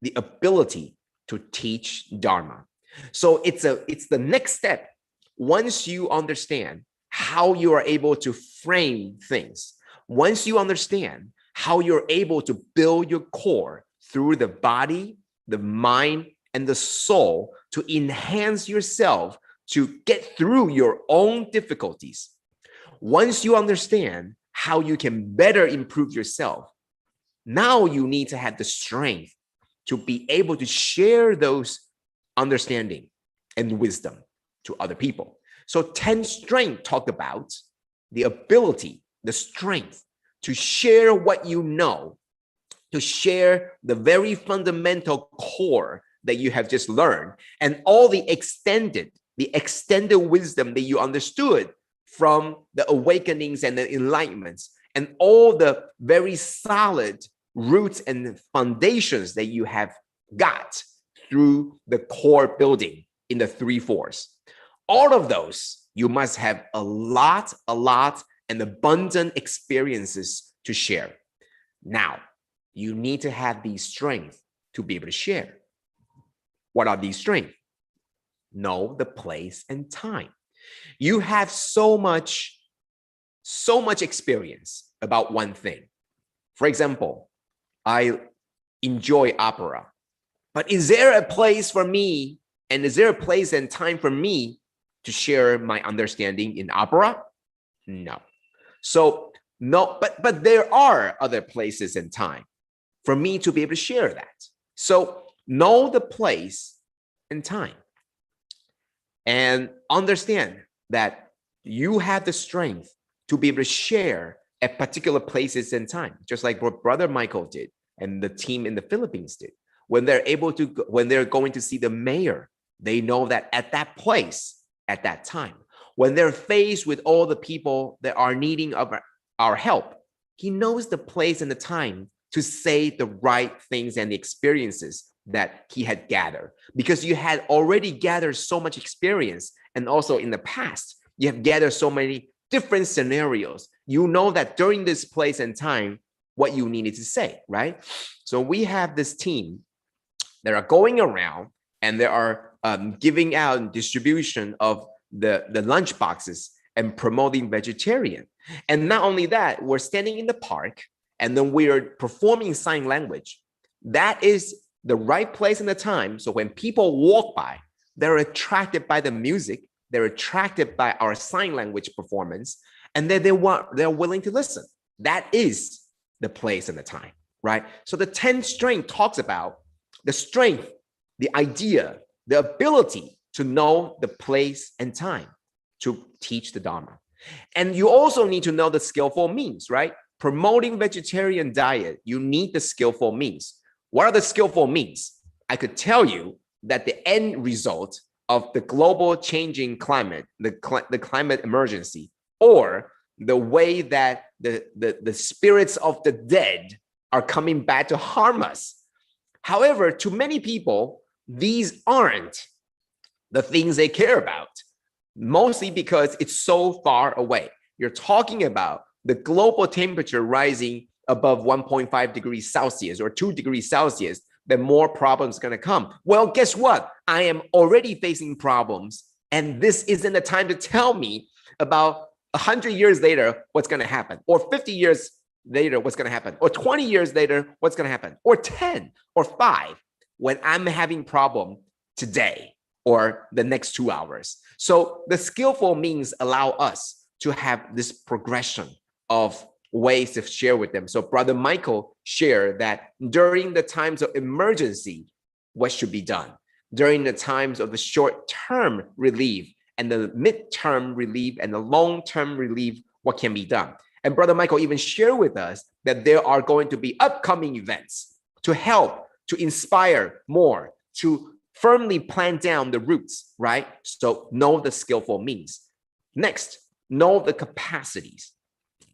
the ability to teach Dharma. So it's the next step. Once you understand how you are able to frame things, once you understand how you're able to build your core through the body, the mind, and the soul to enhance yourself to get through your own difficulties. Once you understand how you can better improve yourself, now you need to have the strength to be able to share those understanding and wisdom to other people. So 10 strength talk about the ability, the strength to share what you know, to share the very fundamental core that you have just learned, and all the extended wisdom that you understood from the awakenings and the enlightenments, and all the very solid roots and foundations that you have got through the core building in the 3 fours. All of those, you must have a lot and abundant experiences to share. Now, you need to have these strengths to be able to share. What are these strengths? Know the place and time. You have so much experience about one thing. For example, I enjoy opera, but is there a place for me, and is there a place and time for me to share my understanding in opera? No. So no, but there are other places and time. for me to be able to share that. So know the place and time, and understand that you have the strength to be able to share at particular places and time, just like what Brother Michael did and the team in the Philippines did. When they're going to see the mayor, they know that at that place, at that time, when they're faced with all the people that are needing of our help, he knows the place and the time to say the right things and the experiences that he had gathered, because you had already gathered so much experience. And also in the past, you have gathered so many different scenarios. You know that during this place and time, what you needed to say, right? So we have this team that are going around and they are giving out distribution of the lunch boxes and promoting vegetarian. And not only that, we're standing in the park and then we are performing sign language. That is the right place and the time. So when people walk by, they're attracted by the music, they're attracted by our sign language performance, and then they're willing to listen. That is the place and the time, right? So the 10 strength talks about the strength, the idea, the ability to know the place and time to teach the Dharma. And you also need to know the skillful means, right? Promoting vegetarian diet, you need the skillful means. What are the skillful means? I could tell you that the end result of the global changing climate, the climate emergency, or the way that the spirits of the dead are coming back to harm us. However, to many people, these aren't the things they care about, mostly because it's so far away. You're talking about the global temperature rising above 1.5 degrees Celsius or 2 degrees Celsius, then more problems going to come. Well, guess what? I am already facing problems, and this isn't the time to tell me about 100 years later what's going to happen, or 50 years later what's going to happen, or 20 years later what's going to happen, or 10 or 5 when I'm having problem today or the next 2 hours. So the skillful means allow us to have this progression of ways to share with them. So Brother Michael shared that during the times of emergency, what should be done? During the times of the short-term relief and the mid-term relief and the long-term relief, what can be done? And Brother Michael even shared with us that there are going to be upcoming events to help, to inspire more, to firmly plant down the roots, right? So know the skillful means. Next, know the capacities.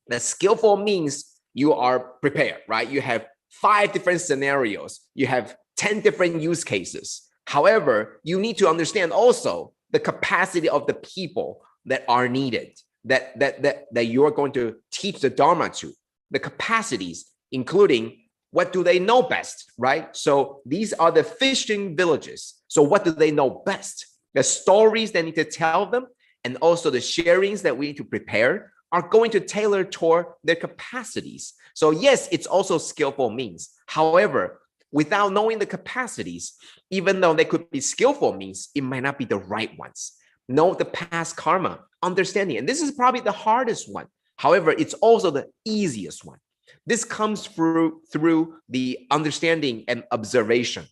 The skillful means you are prepared, right? You have 5 different scenarios. You have 10 different use cases. However, you need to understand also the capacity of the people that are needed, that you're going to teach the Dharma to. The capacities, including what do they know best, right? So these are the fishing villages. So what do they know best? The stories they need to tell them, and also the sharings that we need to prepare are going to tailor toward their capacities. So yes, it's also skillful means. However, without knowing the capacities, even though they could be skillful means, it might not be the right ones. Know the past karma, understanding. And this is probably the hardest one. However, it's also the easiest one. This comes through the understanding and observation.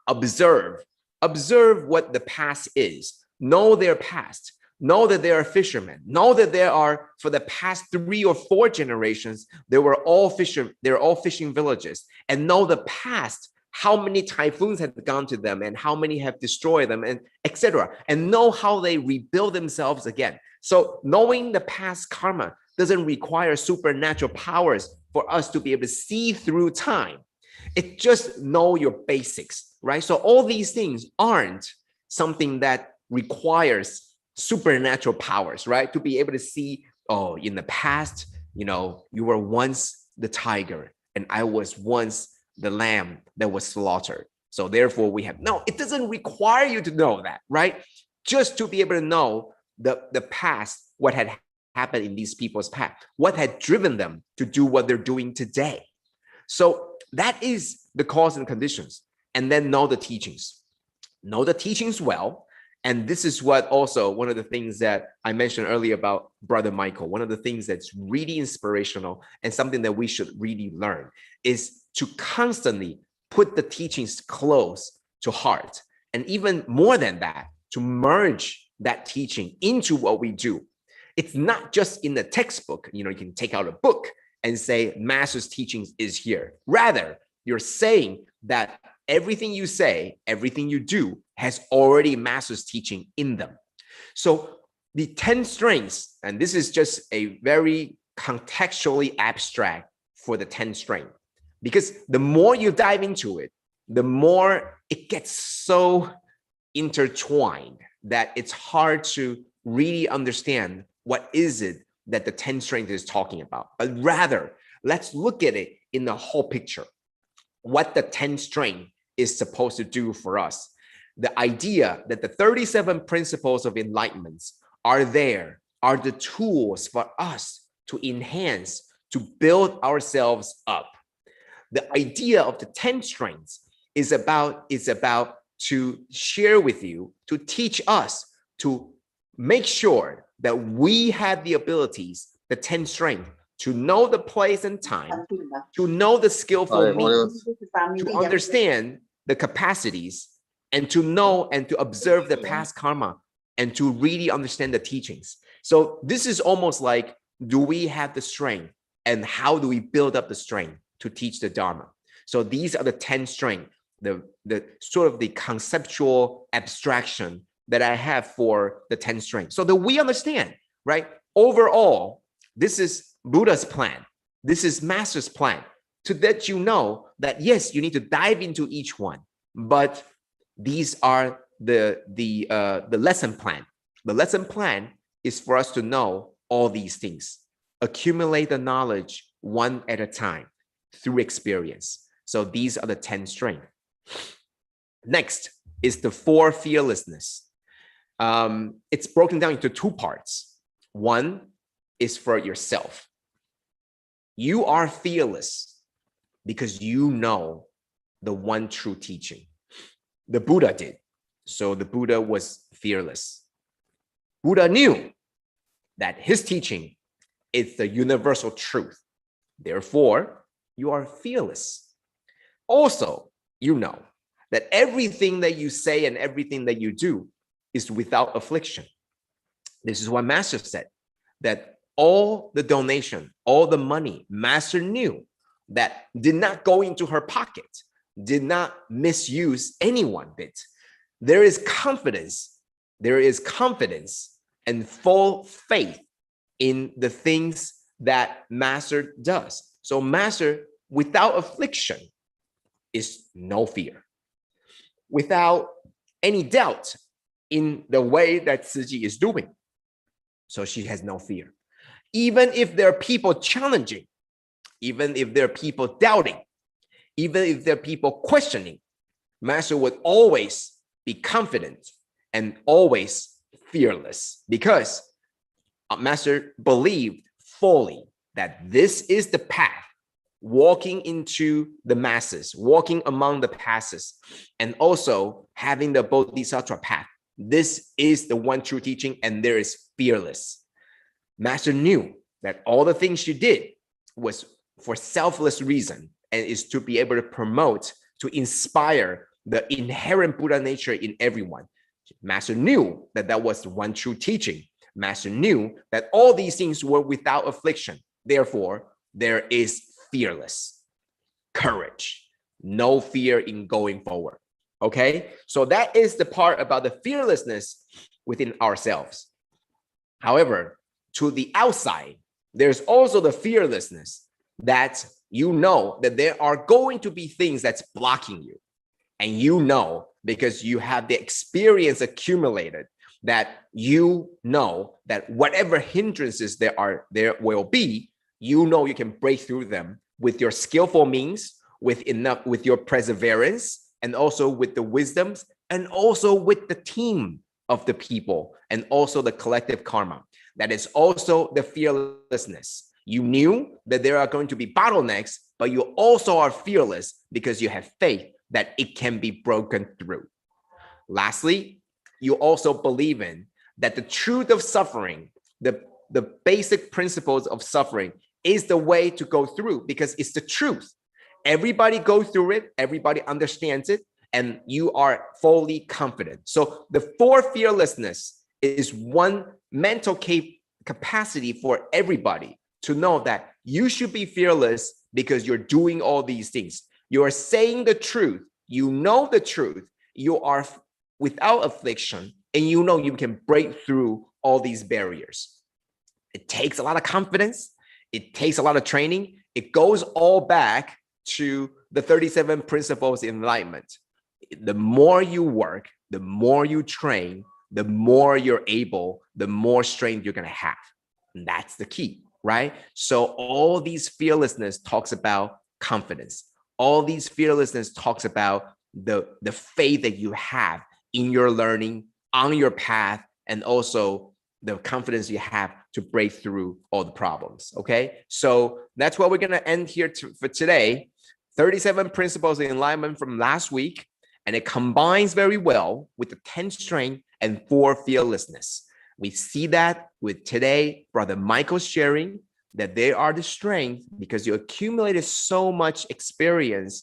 Observe what the past is. Know their past. Know that they are fishermen. Know that there are, for the past 3 or 4 generations, they're all fishing villages. And know the past, how many typhoons have gone to them and how many have destroyed them, and etc. And know how they rebuild themselves again. So knowing the past karma doesn't require supernatural powers for us to be able to see through time. It just know your basics, right? So all these things aren't something that requires supernatural powers, right? To be able to see, oh, in the past, you were once the tiger and I was once the lamb that was slaughtered. So therefore we have, no, it doesn't require you to know that, right? Just to be able to know the past, what had happened in these people's past, what had driven them to do what they're doing today. So that is the cause and conditions. And then know the teachings. Know the teachings well. And this is what also one of the things that I mentioned earlier about Brother Michael, one of the things that's really inspirational and something that we should really learn is to constantly put the teachings close to heart. And even more than that, to merge that teaching into what we do. It's not just in the textbook. You can take out a book and say, Master's teachings is here. Rather, you're saying that everything you say, everything you do has already Master's teaching in them. So the 10 strengths, and this is just a very contextually abstract for the 10 strength, because the more you dive into it, the more it gets so intertwined that it's hard to really understand what is it that the 10 strength is talking about. But rather, let's look at it in the whole picture. What the 10 strength is supposed to do for us. The idea that the 37 principles of enlightenment are the tools for us to enhance, to build ourselves up. The idea of the 10 strengths is about to share with you, to teach us, to make sure that we have the abilities, the 10 strength, to know the place and time, to know the skillful means, to understand the capacities, and to know and to observe the past karma, and to really understand the teachings. So this is almost like, do we have the strength, and how do we build up the strength to teach the Dharma? So these are the 10 strengths, the sort of the conceptual abstraction that I have for the 10 strengths, so that we understand, right? Overall, this is Buddha's plan. This is Master's plan, to let you know that yes, you need to dive into each one, but these are the lesson plan. The lesson plan is for us to know all these things, accumulate the knowledge one at a time through experience. So these are the 10 strengths. Next is the 4 fearlessness. It's broken down into 2 parts. One is for yourself. You are fearless because you know the one true teaching. The Buddha did. So the Buddha was fearless. Buddha knew that his teaching is the universal truth. Therefore, you are fearless. Also, you know that everything that you say and everything that you do is without affliction. This is what Master said, that all the donation, all the money, Master knew that did not go into her pocket, did not misuse any one bit. There is confidence and full faith in the things that Master does. So Master, without affliction, is no fear. Without any doubt in the way that Tzu Chi is doing. So she has no fear. Even if there are people challenging, even if there are people doubting, even if there are people questioning, Master would always be confident and always fearless, because Master believed fully that this is the path, walking into the masses, walking among the passes, and also having the Bodhisattva path. This is the one true teaching, and there is fearless. Master knew that all the things she did was for selfless reason, and is to be able to promote, to inspire the inherent Buddha nature in everyone. Master knew that that was the one true teaching. Master knew that all these things were without affliction. Therefore, there is fearless courage, no fear in going forward. Okay, so that is the part about the fearlessness within ourselves. However, to the outside, there's also the fearlessness that you know that there are going to be things that's blocking you. And you know, because you have the experience accumulated, that you know that whatever hindrances there will be, you know you can break through them with your skillful means, with your perseverance, and also with the wisdoms, and also with the team of the people, and also the collective karma. That is also the fearlessness. You knew that there are going to be bottlenecks, but you also are fearless because you have faith that it can be broken through. Lastly, you also believe in that the truth of suffering, the basic principles of suffering, is the way to go through, because it's the truth. everybody goes through it, everybody understands it, and you are fully confident. So the 4 fearlessness is one mental capacity for everybody to know that you should be fearless because you're doing all these things. You are saying the truth. You know the truth. You are without affliction, and you know you can break through all these barriers. It takes a lot of confidence. It takes a lot of training. It goes all back to the 37 principles of enlightenment. The more you work, the more you train, the more you're able, the more strength you're going to have. And that's the key, right? So all these fearlessness talks about confidence. All these fearlessness talks about the faith that you have in your learning, on your path, and also the confidence you have to break through all the problems. Okay, so that's what we're going to end here for today. 37 principles of enlightenment from last week, and it combines very well with the 10 strength and 4 fearlessness. We see that with today, Brother Michael sharing that they are the strength because you accumulated so much experience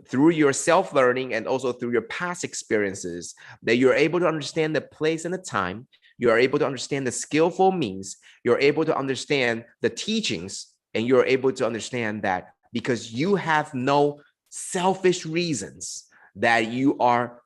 through your self-learning and also through your past experiences that you're able to understand the place and the time. You are able to understand the skillful means. You're able to understand the teachings, and you're able to understand that because you have no selfish reasons that you are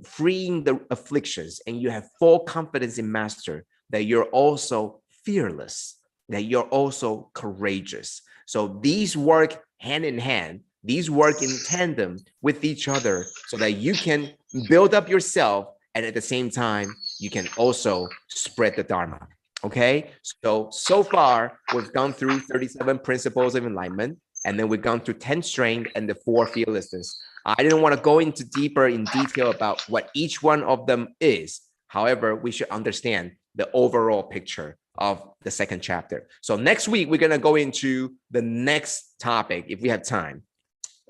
freeing the afflictions, and you have full confidence in Master, that you're also fearless, that you're also courageous. So these work hand in hand. These work in tandem with each other so that you can build up yourself, and at the same time, you can also spread the Dharma. Okay, so far we've gone through 37 principles of enlightenment, and then we've gone through 10 strength and the 4 fearlessness. I didn't want to go into deeper in detail about what each one of them is. However, we should understand the overall picture of the 2nd chapter. So next week, we're going to go into the next topic if we have time.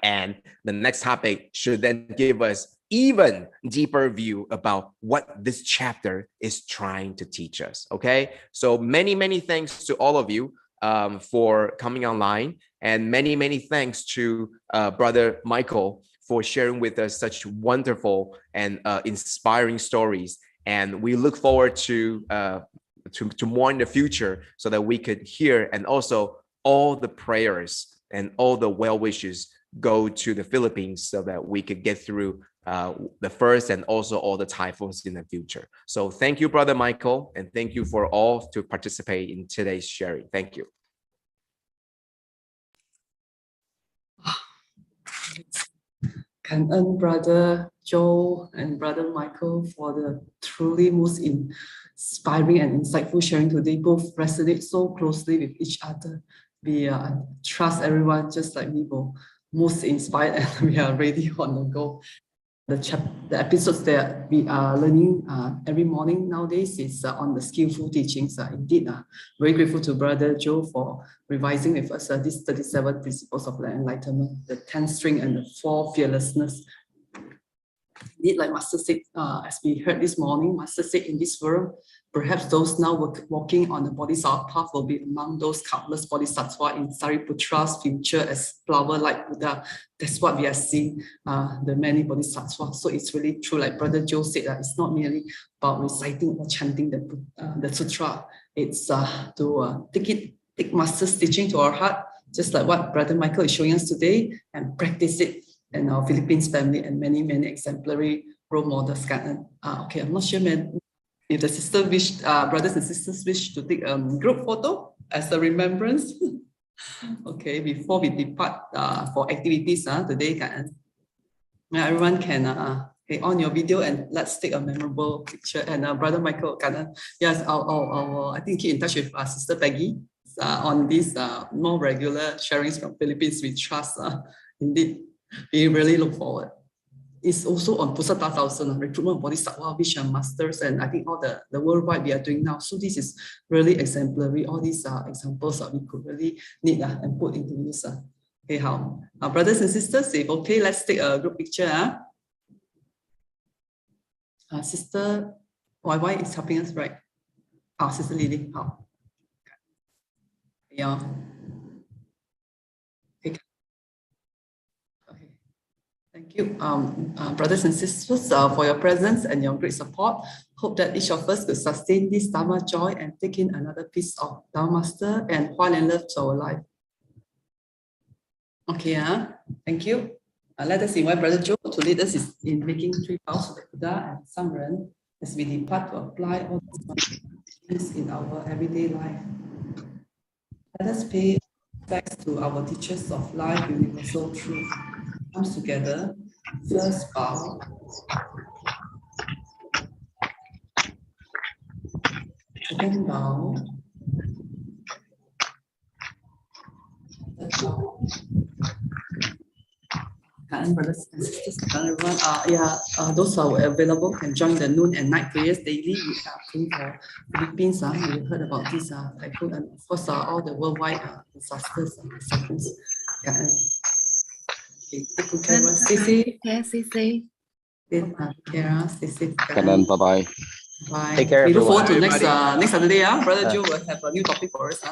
And the next topic should then give us even deeper view about what this chapter is trying to teach us. Okay, so many thanks to all of you for coming online, and many thanks to Brother Michael for sharing with us such wonderful and inspiring stories. And we look forward to more in the future so that we could hear, and also all the prayers and all the well wishes go to the Philippines so that we could get through the first and also all the typhoons in the future. So thank you, Brother Michael, and thank you for all to participate in today's sharing. Thank you. Kangen Brother Joe and Brother Michael for the truly most inspiring and insightful sharing today. Both resonate so closely with each other. We trust everyone just like me, both most inspired, and we are ready on the go. The episodes that we are learning every morning nowadays is on the skillful teachings. Indeed, very grateful to Brother Joe for revising with us these 37 principles of enlightenment, the 10 strength and the 4 fearlessness. Indeed, like Master said, as we heard this morning, Master said in this world, perhaps those now walking on the Bodhisattva path will be among those countless Bodhisattvas in Sariputra's future as flower like Buddha. That's what we are seeing, the many Bodhisattvas. So it's really true, like Brother Joe said, it's not merely about reciting or chanting the sutra. It's to take Master's teaching to our heart, just like what Brother Michael is showing us today, and practice it in our Philippines family and many exemplary role models. Okay, I'm not sure if the sister wish, brothers and sisters wish to take a group photo as a remembrance. Okay, before we depart for activities today, everyone can on your video and let's take a memorable picture. And Brother Michael, yes, I'll I think keep in touch with Sister Peggy on these more regular sharings from Philippines. We trust, indeed, we really look forward. It's also on Pusata 1000, recruitment of Bodhisattva, which are masters, and I think all the worldwide we are doing now. So this is really exemplary. All these examples that we could really need and put into use. Okay, how? Brothers and sisters, if okay, let's take a group picture. Sister YY is helping us, right? Sister Lily, how? Yeah. Thank you, brothers and sisters, for your presence and your great support. Hope that each of us could sustain this Dharma joy and take in another piece of Dharma Master and Hualien love to our life. Okay, thank you. Let us invite Brother Joe to lead us in making 3 vows to the Buddha and Sangren as we depart to apply all these in our everyday life. Let us pay respects to our teachers of life, universal truth. Comes together. First bow. Second bow. Third bow. And brothers and sisters, everyone, those who are available can join the noon and night prayers daily. We are praying for Philippines. We heard about this typhoon, and of course, all the worldwide disasters and sufferings. Okay, take good care, everyone. Stay safe. Yeah, stay safe. Stay safe. Kanan, bye-bye. Bye. Take care, We look forward to everyone. next Saturday. Brother Joe will have a new topic for us.